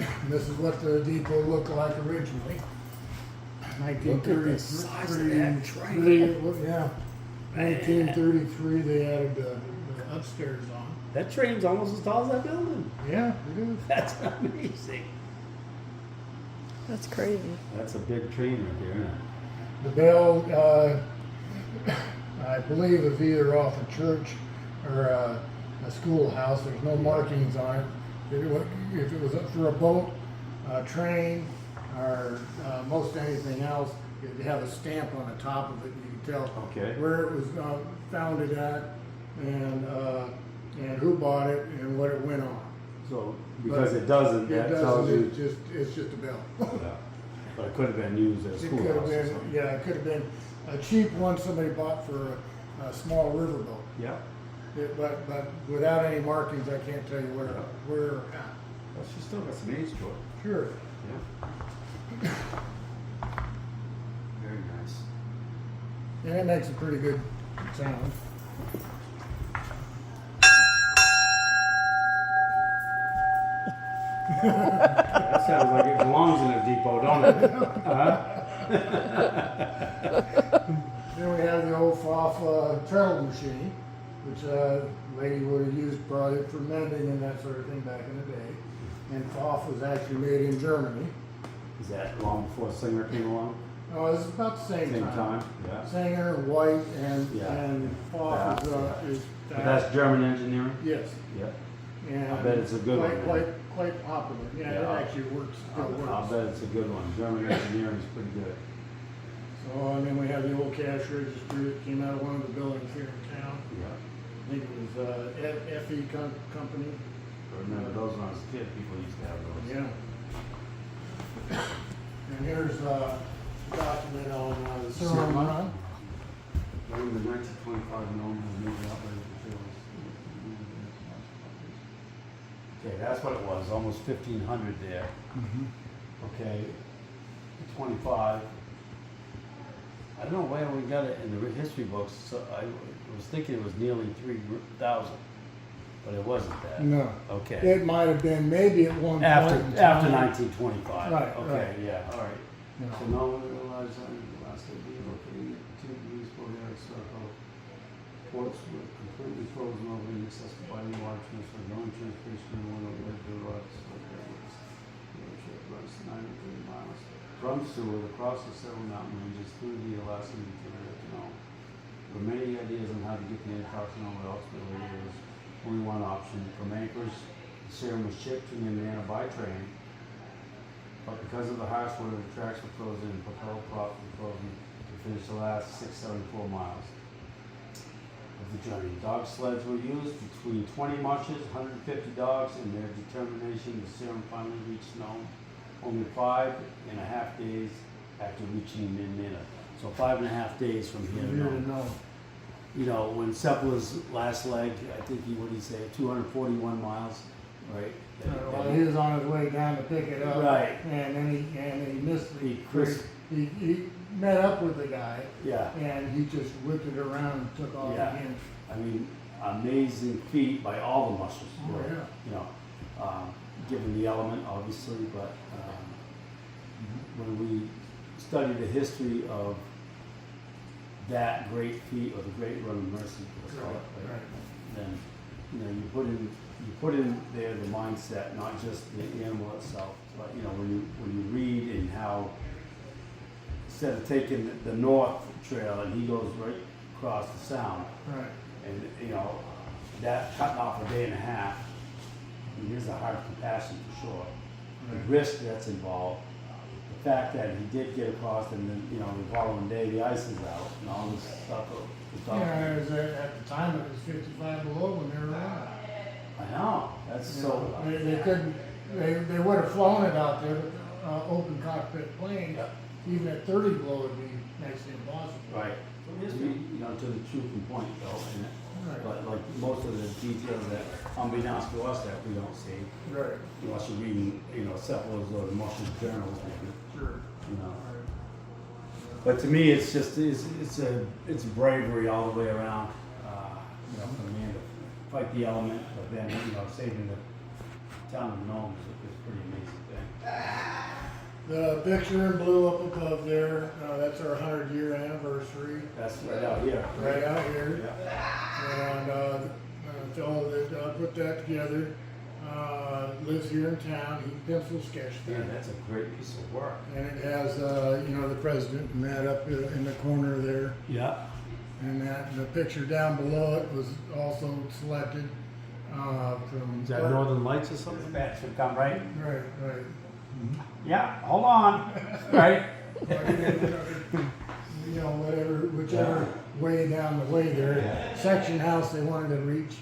Right. This is what the depot looked like originally. Look at the size of that train. Yeah. 1933, they added the upstairs on. That train's almost as tall as that building. Yeah, it is. That's amazing. That's crazy. That's a big train right there, isn't it? The bell, I believe, is either off a church or a schoolhouse. There's no markings on it. If it was for a boat, a train, or most anything else, it'd have a stamp on the top of it. You can tell Okay. where it was founded at, and who bought it, and what it went on. So because But it doesn't, that tells you. It's just a bell. Yeah. But it could have been used as a It could have schoolhouse or been, something. yeah, it could have been a cheap one somebody bought for a small riverboat. Yeah. But without any markings, I can't tell you where or how. Well, she still got some age to it. Sure. Yeah. Very nice. And it makes a pretty good sound. That sounds like it belongs in a depot, don't it? Then we have the old Pfaff treadle machine, which lady would have used probably for mending and that sort of thing back in the day. And Pfaff was actually made in Germany. Is that long before Singer came along? Oh, it's about the same time. Yeah. Singer, White, and Pfaff Yeah. is But that's German engineering? yes. Yeah. And I bet it's a good one, man. Quite popular. Yeah, Yeah. it actually works. Still I'll works. bet it's a good one. German engineering is pretty good. So, and then we have the old cash register that came out of one of the buildings here in town. Yeah. I think it was FE Company. I remember those when I was a kid, people used to have those. Yeah. And here's a document on the serum run. During the 1925 Nome has moved out by the materials. Okay, that's what it was, almost 1,500 there. Okay, 25. I don't know where we got it in the history books, so I was thinking it was nearly 3,000, but it wasn't that. No. Okay. It might have been maybe at one point After in time. 1925. Right, Okay, right. yeah, all right. No. So no one realized that the last idea located 2 degrees below the Arctic Circle. Ports were completely frozen over and accessible by the water transfer. No transportation in one of the rocks. Runs 93 miles. From Seward across the several mountain ranges through the Alaskan Interior Canal. There were many ideas on how to get the antitoxin over. Ultimately, there was only one option. From Anchorage, the serum was shipped to Nenana by train. But because of the harsh weather, the tracks were frozen and propelled prop were frozen to finish the last 674 miles of the journey. Dog sleds were used between 20 mushes, 150 dogs, and their determination, the serum finally reached Nome only 5.5 days after reaching Nenana. So 5.5 days from here to Nome. You know, when Seppala's last leg, I think what did he say, 241 miles, right? Well, he was on his way down to pick it up. Right. And then he missed He met up with the guy. Yeah. And he just whipped it around and took off Yeah. again. I mean, amazing feat by all the mushers. Oh, really. yeah. You know, given the element, obviously, but when we study the history of that great feat or the great run of mercy, let's call it, right? Then you know you put in there the mindset, not just the animal itself, but you know when you read and how instead of taking the north trail and he goes right across the sound, Right. and you know that cutting off a day and a half. I mean, there's a heart of compassion for sure. The risk that's involved, the fact that he did get across, and then you know the following day the ice is out and all this stuff. Yeah, it was at the time it was 55 below when they were out. I know. That's so. They couldn't. They would have flown it out there, but open cockpit planes, even at 30 below, would be next to impossible. Right. You know, to the truth and point though, and but like most of the details that, unbeknownst to us, that we don't see. Right. Unless you're reading, you know, Seppala's or the Mushers journals, maybe. Sure. You know. Right. But to me, it's just it's a bravery all the way around. You know, for the man to fight the element, but then you know saving the town of Nome is a pretty amazing thing. The picture in blue up above there, that's our 100-year anniversary. That's right out here. Right out here. Yeah. And the fellow that put that together lives here in town. He pencil sketched Man, that. that's a great piece of work. And it has, you know, the president and that up in the corner there. Yeah. And that the picture down below it was also selected from. Is that Northern Lights or something? That should come right. Right, right. Yeah. Hold on. Right. You know, whichever way down the way there, section house they wanted to reach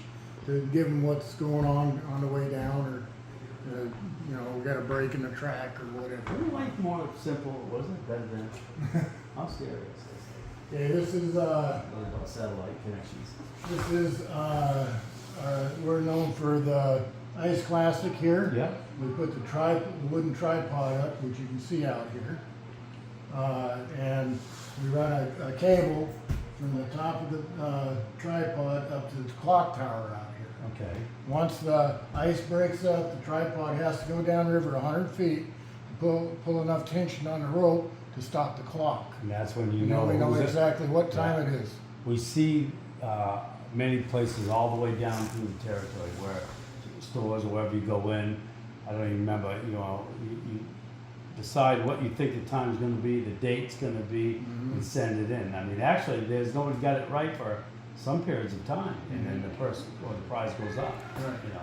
to give them what's going on the way down, or you know, we got a break in the track or whatever. Wouldn't like more simple, wasn't it? Better than. I'm serious. Okay, this is About satellite connections. we're known for the Ice Classic here. Yeah. We put the wooden tripod up, which you can see out here. And we run a cable from the top of the tripod up to the clock tower out here. Okay. Once the ice breaks up, the tripod has to go downriver 100 feet to pull enough tension on the rope to stop the clock. And that's when you And know. then we know who's it. exactly what time it is. We see many places all the way down through the territory where stores or wherever you go in, I don't even remember, you decide what you think the time's gonna be, the date's gonna be, and send it in. I mean, actually, nobody's got it right for some periods of time, and then the person or the prize goes up, you know.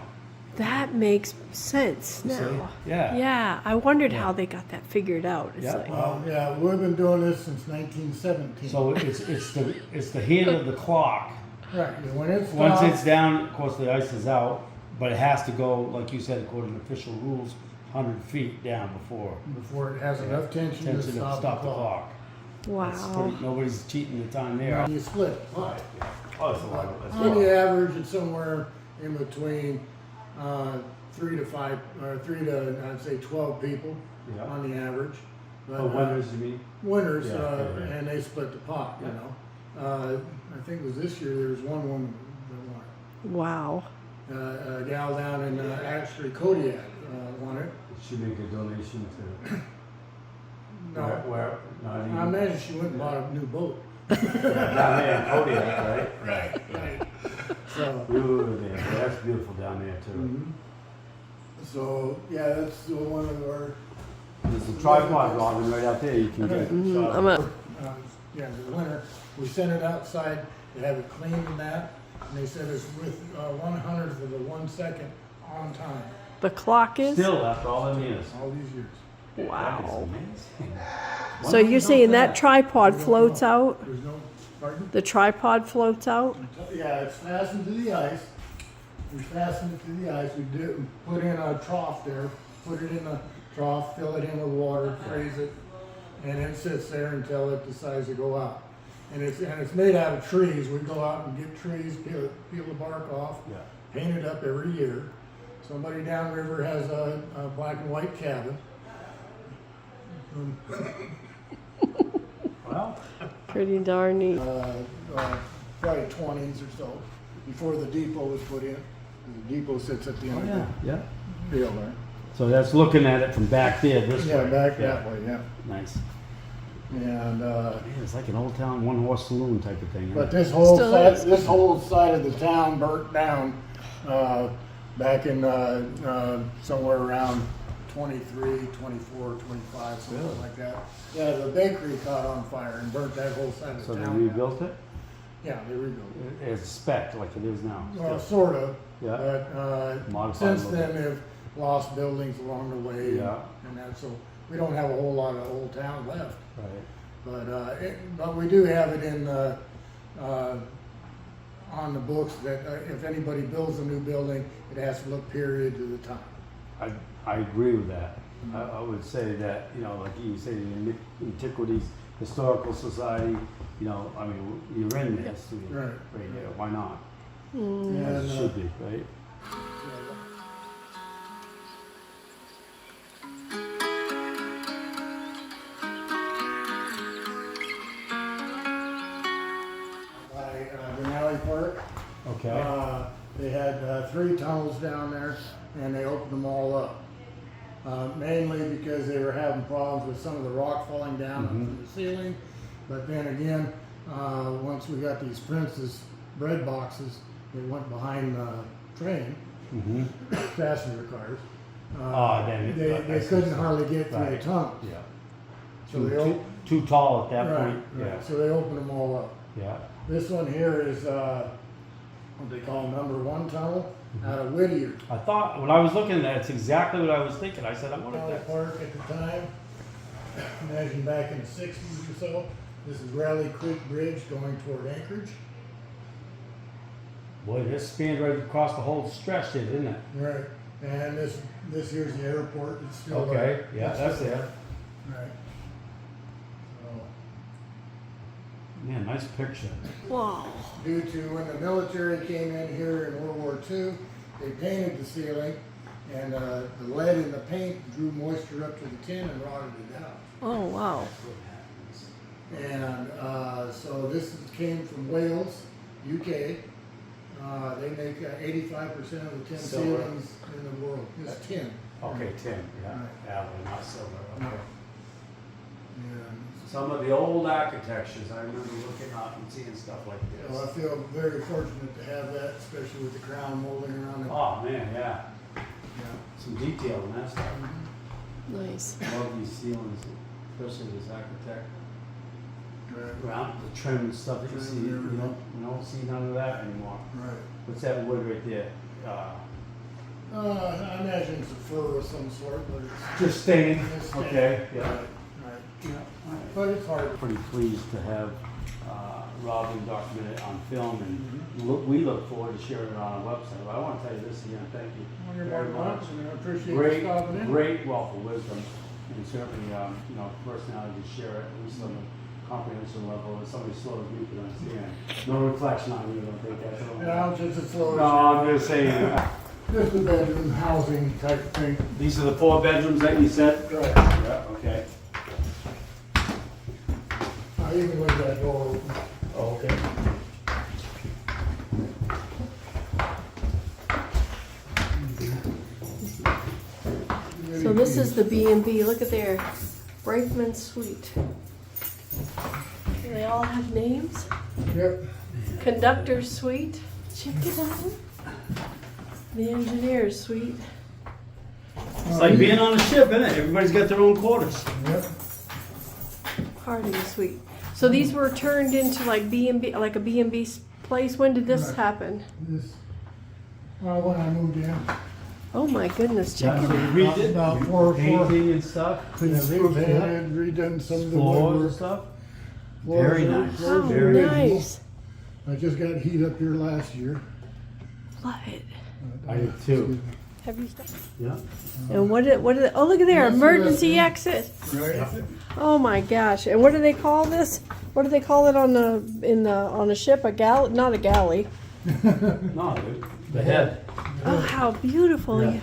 That makes sense You see? now. Yeah. Yeah, I wondered Yeah. how they got that figured out. It's Yeah. like, Yeah, we've been doing this since 1917. So it's the hand of the clock. Right, when it's Once stopped, it's down, of course, the ice is out, but it has to go, like you said, according to official rules, 100 feet down before before it has enough tension to stop the clock. That's wow. pretty- nobody's cheating the time there. And you split. Right. Oh, it's a lot. That's a On lot. the average, it's somewhere in between 3 to 5, or 3 to, I'd say 12 people Yeah. on the average. But, Oh, winners, you mean? winners, Yeah, yeah. and they split the pot, Yeah. you know. I think it was this year, there was one woman that Wow. won it. A gal down in, actually Kodiak, won it. Did she make a donation to No, where not even, I imagine she went and bought a new boat. down there in Kodiak, right? Right. So, Ooh, yeah, that's beautiful down there too. mhm. So, yeah, that's one of our, There's a tripod Robin right out there. You can get. Mhm, I'm a, yeah, the winter, we sent it outside to have it cleaned and that, and they said it's with 1/100th of a 1 second on time, the clock is? Still after all them years. all these years. That is Wow. amazing. So you're saying that tripod floats out? There's no, pardon? The tripod floats out? Yeah, it's fastened to the ice. We fastened it to the ice. We put in a trough there, put it in a trough, fill it in with water, freeze it, and it sits there until it decides to go out. And it's made out of trees. We go out and get trees, peel the bark off, Yeah. paint it up every year. Somebody downriver has a black and white cabin. Well, Pretty darn neat. Probably 20s or so, before the depot was put in. The depot sits at the end of yeah. the deal there. So that's looking at it from back there this Yeah, way. back that way, yeah. Nice. And, Man, it's like an old town one horse saloon type of thing. but Isn't it? Still this whole side of the town burnt down, back in, somewhere around 23, 24, 25, something Really? like that. Yeah, the bakery caught on fire and burnt that whole side of So the they town. down. rebuilt it Yeah, they rebuilt it. as spec like it is now. Well, Still. sort of. Yeah. But Modified since a little then, they've lost buildings along the way. Yeah. And that, so we don't have a whole lot of old town left. Right. But we do have it in, on the books that if anybody builds a new building, it has to look period to the time. I agree with that. I would say that, like you say, the Antiquities Historical Society, I mean, you're in the history Right. right here. Why not? As And, it should be, right? by Denali Park, Okay. they had 3 tunnels down there, and they opened them all up. Mainly because they were having problems with some of the rock falling down from the ceiling. But then again, once we got these Princess bread boxes that went behind the train, Mm-hmm. passenger cars, Then they couldn't hardly get through the Right. tunnel. Yeah. So they Too tall at that right, point. right. So they opened them all up. Yeah. This one here is what they call number 1 tunnel out of Whittier. I thought when I was looking at that, it's exactly what I was thinking. I said, I wonder if Valley that's. Park at the time. Imagine back in the 60s or so. This is Raleigh Creek Bridge going toward Anchorage. Boy, this spanned right across the whole stretch there, didn't it? Right. And this here's the airport. It's still Okay, there. yeah, It's that's still it. Right. So, Man, nice picture. Wow. due to when the military came in here in World War II, they painted the ceiling, and the lead in the paint drew moisture up to the tin and rotted it out. Oh, wow. And so this came from Wales, UK. They make 85% of the tin Silver. ceilings in the world. It's tin. Okay, tin, yeah, Right. alloy, not silver, No. okay. Yeah. Some of the old architectures, I remember looking up and seeing stuff like Well, I this. feel very fortunate to have that, especially with the crown molding around it. Oh, man, yeah, Yeah. some detail in that stuff. Nice. I love these ceilings, especially this architect. Right. Around the trim and stuff that you see, you don't see none of that anymore. Right. What's that wood right there? I imagine it's a fur of some sort, but it's Just staying, it's staying. okay, yeah. Right. Right. Yeah. But it's hard. Pretty pleased to have Robin document it on film, and we look forward to sharing it on our website. But I want to tell you this again, thank you Well, you're very more than much. welcome, and I appreciate you Great, stopping in. great wealth of wisdom, and certainly, personality to share it, at least on a comprehensive level, that somebody slow as me could understand. No reflection on you, I don't think that's all. Yeah, just a slow. No, I'm just saying, Just a bedroom housing type thing. these are the 4 bedrooms that you said? Right. Yeah, okay. I even leave that door open. Oh, okay. So this is the B&B. Look at there. Brakeman Suite. Do they all have names? Yep. Conductor's Suite. Check it out. The Engineer's Suite. It's like being on a ship, isn't it? Everybody's got their own quarters. Yep. Party Suite. So these were turned into like B&B, like a B&B place. When did this Right. happen? This, when I moved in. Oh my goodness, check it out. Redid About 4 painting and stuff. Yeah, they had redone some of the Floors and woodwork. stuff. Floors Very are- nice. floors How are original. nice. I just got heat up here last year. Love it. I did too. Have you stopped? Yeah. And what did they, oh look at there, Yes, emergency yes, exit. Right? Oh my gosh. And what do they call this? What do they call it on a ship? A galley? Not a galley. No, the head. Oh, how beautiful. Yeah. Yeah.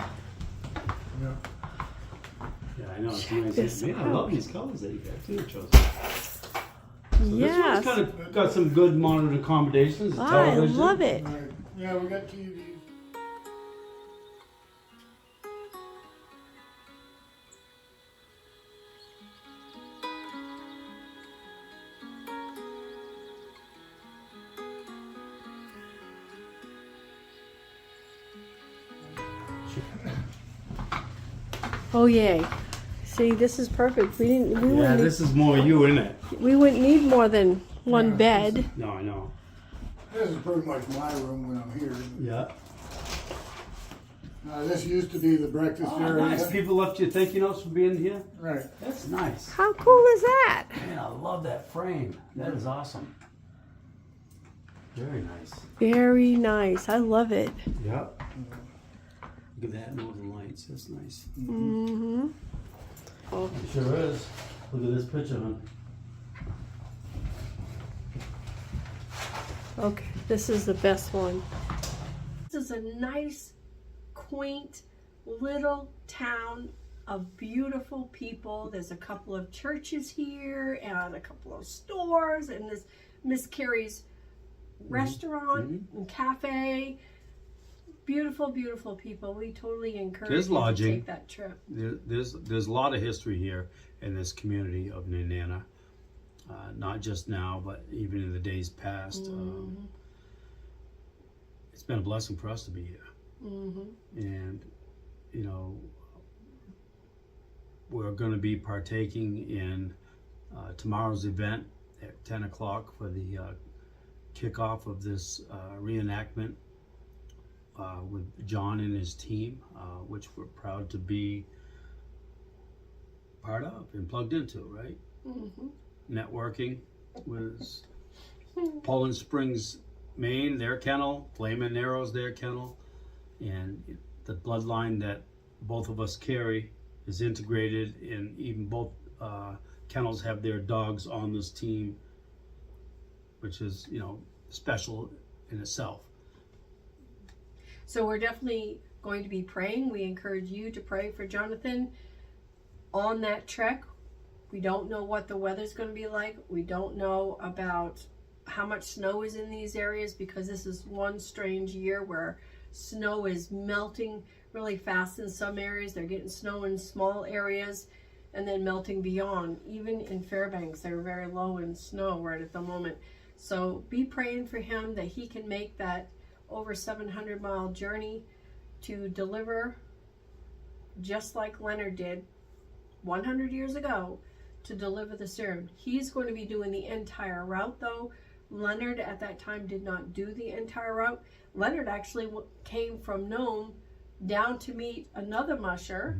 Yeah. Yeah, I know. It's Check nice. this Man, I out. love these colors that you got too, Joseph. So Yes. this one's got some good monitored accommodations. The I television. love it. Right. Yeah, we got TVs. Oh yay. See, this is perfect. We Yeah, wouldn't this is more you, isn't it? we wouldn't need more than one Yeah, bed. No, I know. This is pretty much my room when I'm here. Yeah. This used to be the breakfast Oh, area. nice. People left you thank you notes for being here. Right. That's nice. How cool is that? Man, I love that frame. That is awesome. Very nice. Very nice. I love it. Yep. Look at that northern lights. That's nice. Mm-hmm. Oh, It sure is. Look at this picture, man. okay. This is the best one. This is a nice, quaint little town of beautiful people. There's a couple of churches here and a couple of stores and this Miss Carrie's restaurant and cafe. Beautiful, beautiful people. We totally encourage There's you to lodging. take that trip. There's a lot of history here in this community of Nenana. Not just now, but even in the days past. It's been a blessing for us to be here. And, you know, we're going to be partaking in tomorrow's event at 10 o'clock for the kickoff of this reenactment with John and his team, which we're proud to be part of and plugged into, right? Networking was Poland Springs, Maine, their kennel, Flamin' Narrows, their kennel, and the bloodline that both of us carry is integrated, and even both kennels have their dogs on this team, which is, you know, special in itself. So we're definitely going to be praying. We encourage you to pray for Jonathon on that trek. We don't know what the weather's going to be like. We don't know about how much snow is in these areas, because this is one strange year where snow is melting really fast in some areas. They're getting snow in small areas and then melting beyond. Even in Fairbanks, they're very low in snow right at the moment. So be praying for him that he can make that over 700-mile journey to deliver, just like Leonard did 100 years ago, to deliver the serum. He's going to be doing the entire route, though. Leonard at that time did not do the entire route. Leonard actually came from Nome down to meet another musher,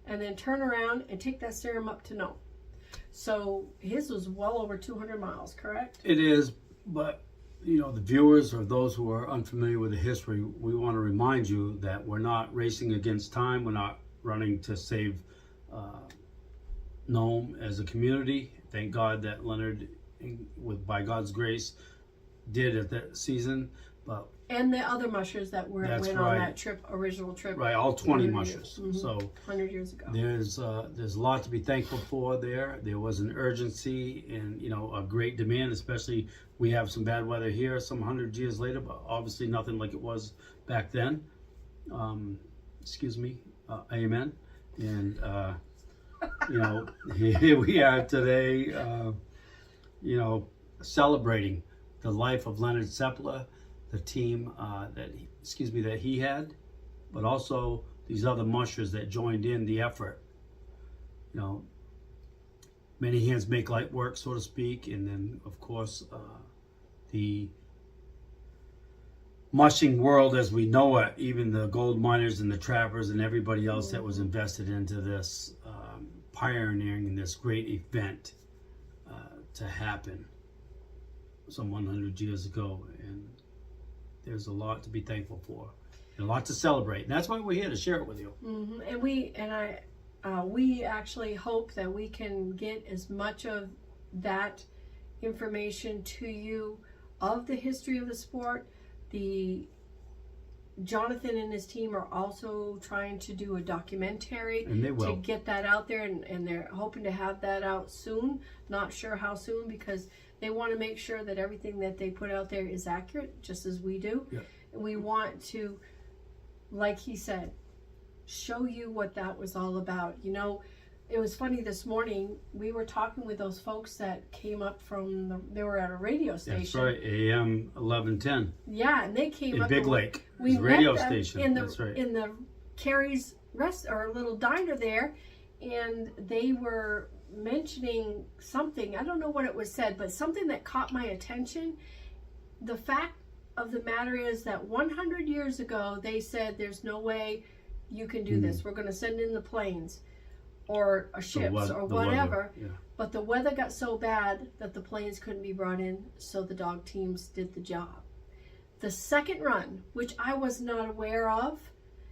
and then turn around and take that serum up to Nome. So his was well over 200 miles, correct? It is, but you know, the viewers or those who are unfamiliar with the history, we want to remind you that we're not racing against time. We're not running to save Nome as a community. Thank God that Leonard, by God's grace, did at that season. But and the other mushers that went right. on that trip, original trip. Right, all 20 mushers. So 100 years ago. there's a lot to be thankful for there. There was an urgency and, you know, a great demand, especially we have some bad weather here some 100 years later, but obviously nothing like it was back then. Excuse me, amen. And, you know, here we are today, you know, celebrating the life of Leonard Seppala, the team that he had, but also these other mushers that joined in the effort. You know, many hands make light work, so to speak, and then of course the mushing world as we know it, even the gold miners and the trappers and everybody else that was invested into this pioneering this great event to happen some 100 years ago. And there's a lot to be thankful for and a lot to celebrate, and that's why we're here to share it with you. And we actually hope that we can get as much of that information to you of the history of the sport. Jonathon and his team are also trying to do a documentary And they will. to get that out there, and they're hoping to have that out soon. Not sure how soon, because they want to make sure that everything that they put out there is accurate, just as we do. Yeah. And we want to, like he said, show you what that was all about. You know, it was funny this morning, we were talking with those folks that came up from, they were at a radio station. That's right, AM 1110 Yeah, and they came in up. Big Lake. We It's a radio met them station. in the, That's right. in the Kari's or little diner there, and they were mentioning something. I don't know what it was said, but something that caught my attention. The fact of the matter is that 100 years ago, they said there's no way you can do this. We're going to send in the planes or ships or whatever. Yeah. But the weather got so bad that the planes couldn't be brought in, so the dog teams did the job. The second run, which I was not aware of,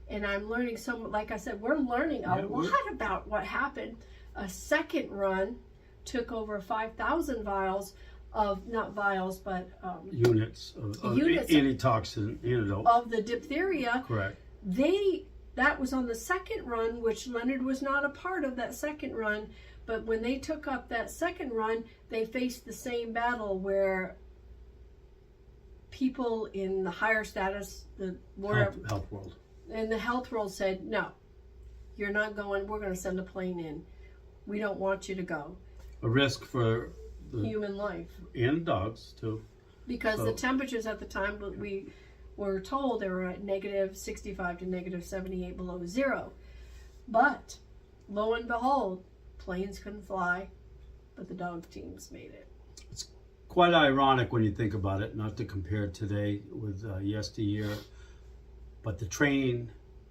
and I'm learning like I said, we're learning a lot about what happened. A second run took over 5,000 vials of, not vials, but units of antitoxin antidote of the diphtheria. Correct. That was on the second run, which Leonard was not a part of that second run. But when they took up that second run, they faced the same battle where people in the higher status, Health world. And the health world said, no, you're not going. We're going to send a plane in. We don't want you to go. A risk for the Human life. and dogs too. Because the temperatures at the time, we were told they were at negative 65 to negative 78 below zero. But lo and behold, planes couldn't fly, but the dog teams made it. It's quite ironic when you think about it, not to compare today with yesteryear, but the train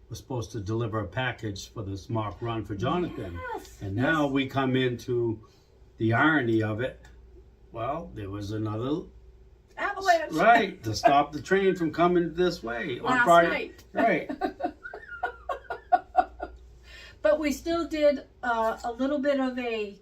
was supposed to deliver a package for this mock run for Jonathon. Yes, and now we come into the irony of it. Well, there was another avalanche. Right, to stop the train from coming this way on Last Friday. night. Right. But we still did a little bit of a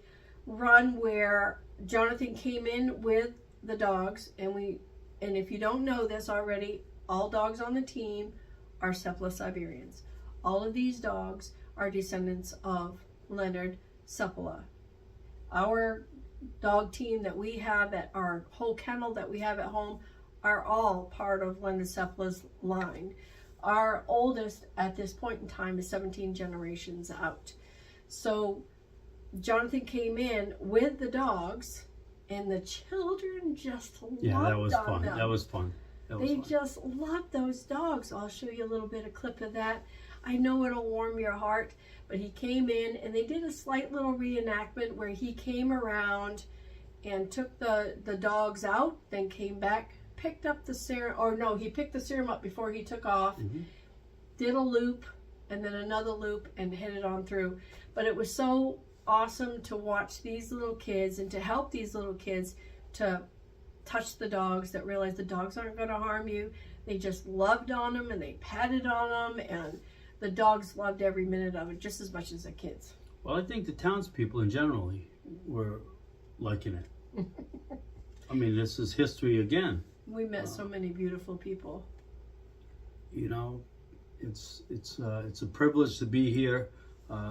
run where Jonathon came in with the dogs, and if you don't know this already, all dogs on the team are Seppala Siberians. All of these dogs are descendants of Leonard Seppala. Our dog team that we have, at our whole kennel that we have at home, are all part of Linda Seppala's line. Our oldest at this point in time is 17 generations out. So Jonathon came in with the dogs, and the children just loved that was on fun. them. That was fun. They just love those dogs. I'll show you a little bit of clip of that. I know it'll warm your heart, but he came in and they did a slight little reenactment where he came around and took the dogs out, then came back, picked up the serum, or no, he picked the serum up before he took off, did a loop, and then another loop, and headed on through. But it was so awesome to watch these little kids and to help these little kids to touch the dogs, that realize the dogs aren't going to harm you. They just loved on them and they patted on them, and the dogs loved every minute of it just as much as the kids. Well, I think the townspeople in general were liking it. I mean, this is history again. We met so many beautiful people. You know, it's a privilege to be here,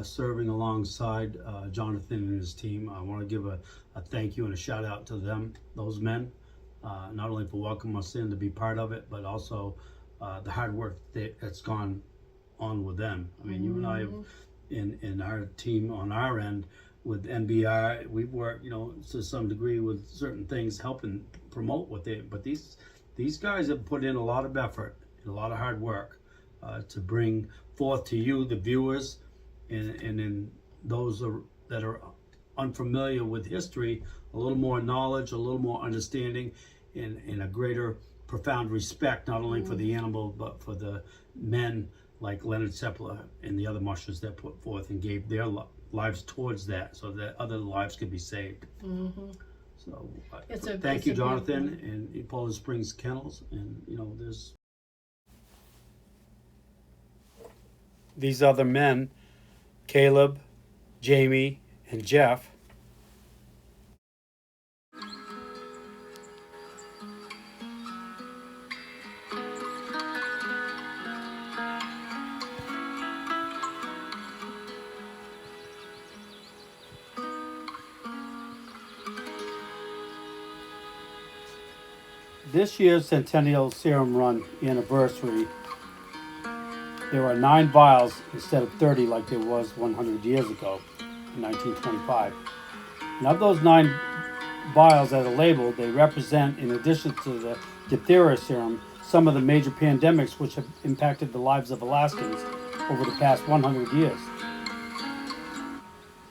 serving alongside Jonathon and his team. I want to give a thank you and a shout out to them, those men, not only for welcoming us in to be part of it, but also the hard work that's gone on with them. I mean, you and I have, in our team on our end with NBR, we've worked, you know, to some degree with certain things, helping promote what but these guys have put in a lot of effort and a lot of hard work to bring forth to you, the viewers, and in those that are unfamiliar with history, a little more knowledge, a little more understanding, and a greater profound respect, not only for the animal, but for the men like Leonard Seppala and the other mushers that put forth and gave their lives towards that, so that other lives could be saved. So thank you, Jonathon, and Poland Springs Kennels. And you know, there's these other men, Caleb, Jamie, and Jeff. This year's Centennial Serum Run anniversary, there are 9 vials instead of 30 like there was 100 years ago in 1925. And of those 9 vials that are labeled, they represent, in addition to the diphtheria serum, some of the major pandemics which have impacted the lives of Alaskans over the past 100 years.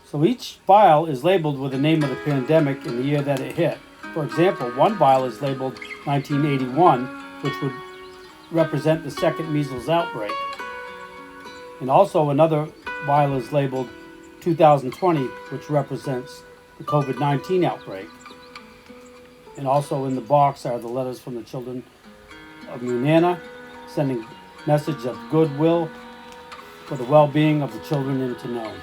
So each vial is labeled with the name of the pandemic and the year that it hit. For example, one vial is labeled 1981, which would represent the second measles outbreak. And also another vial is labeled 2020, which represents the COVID-19 outbreak. And also in the box are the letters from the children of Nenana, sending message of goodwill for the well-being of the children in to know.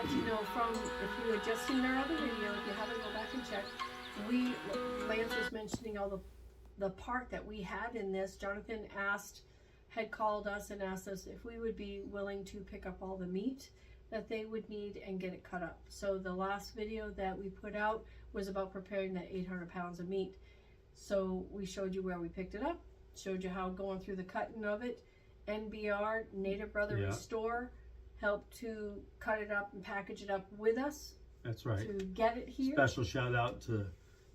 let you know from, if you had just seen our other video, if you haven't, go back and check. Lance was mentioning all the part that we had in this. Jonathon had called us and asked us if we would be willing to pick up all the meat that they would need and get it cut up. So the last video that we put out was about preparing that 800 pounds of meat. So we showed you where we picked it up, showed you how going through the cutting of it. NBR, Native Brother Restore, helped to cut it up and package it up with us. That's right. To get it here. Special shout out to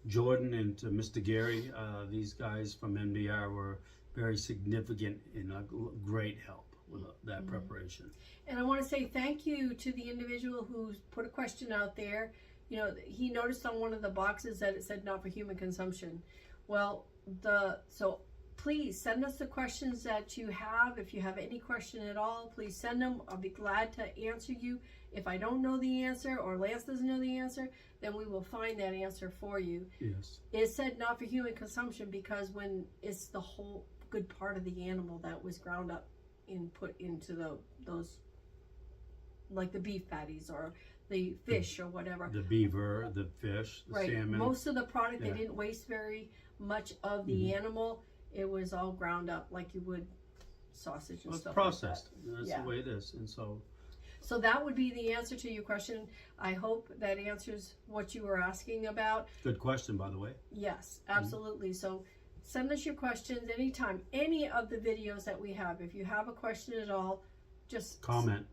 Jordan and to Mr. Garry. These guys from NBR were very significant and a great help with that preparation. And I want to say thank you to the individual who put a question out there. You know, he noticed on one of the boxes that it said not for human consumption. Well, so please send us the questions that you have. If you have any question at all, please send them. I'll be glad to answer you. If I don't know the answer or Lance doesn't know the answer, then we will find that answer for you. Yes. It said not for human consumption because when it's the whole good part of the animal that was ground up and put into those, like the beef patties or the fish or whatever. The beaver, the fish, the salmon. Most of the product, they didn't waste very much of the animal. It was all ground up like you would sausage and stuff. It's processed. Like that. That's the way it is. And so that would be the answer to your question. I hope that answers what you were asking about. Good question, by the way. Yes, absolutely. So send us your questions anytime. Any of the videos that we have. If you have a question at all, just comment.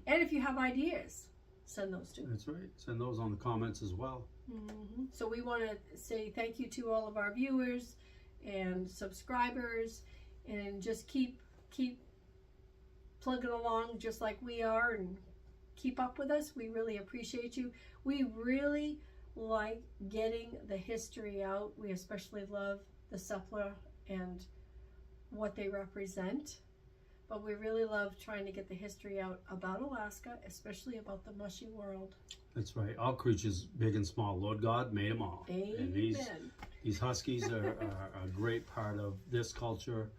And if you have ideas, send those too. That's right. Send those on the comments as well. So we want to say thank you to all of our viewers and subscribers, and just keep plugging along just like we are, and keep up with us. We really appreciate you. We really like getting the history out. We especially love the Seppala and what they represent, but we really love trying to get the history out about Alaska, especially about the mushy world. That's right. All creatures, big and small, Lord God made them all. Amen. And these huskies are a great part of this culture.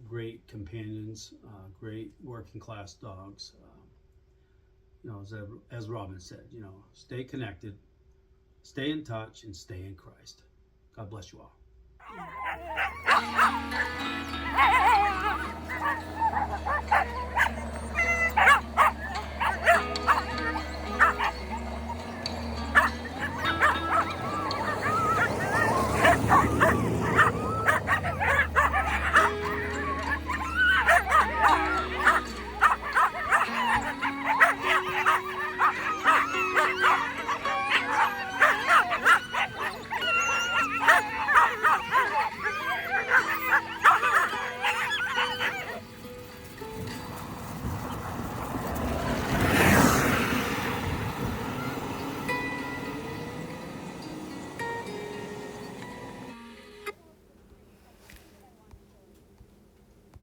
Great companions, great working class dogs. You know, as Robin said, you know, stay connected, stay in touch, and stay in Christ. God bless you all.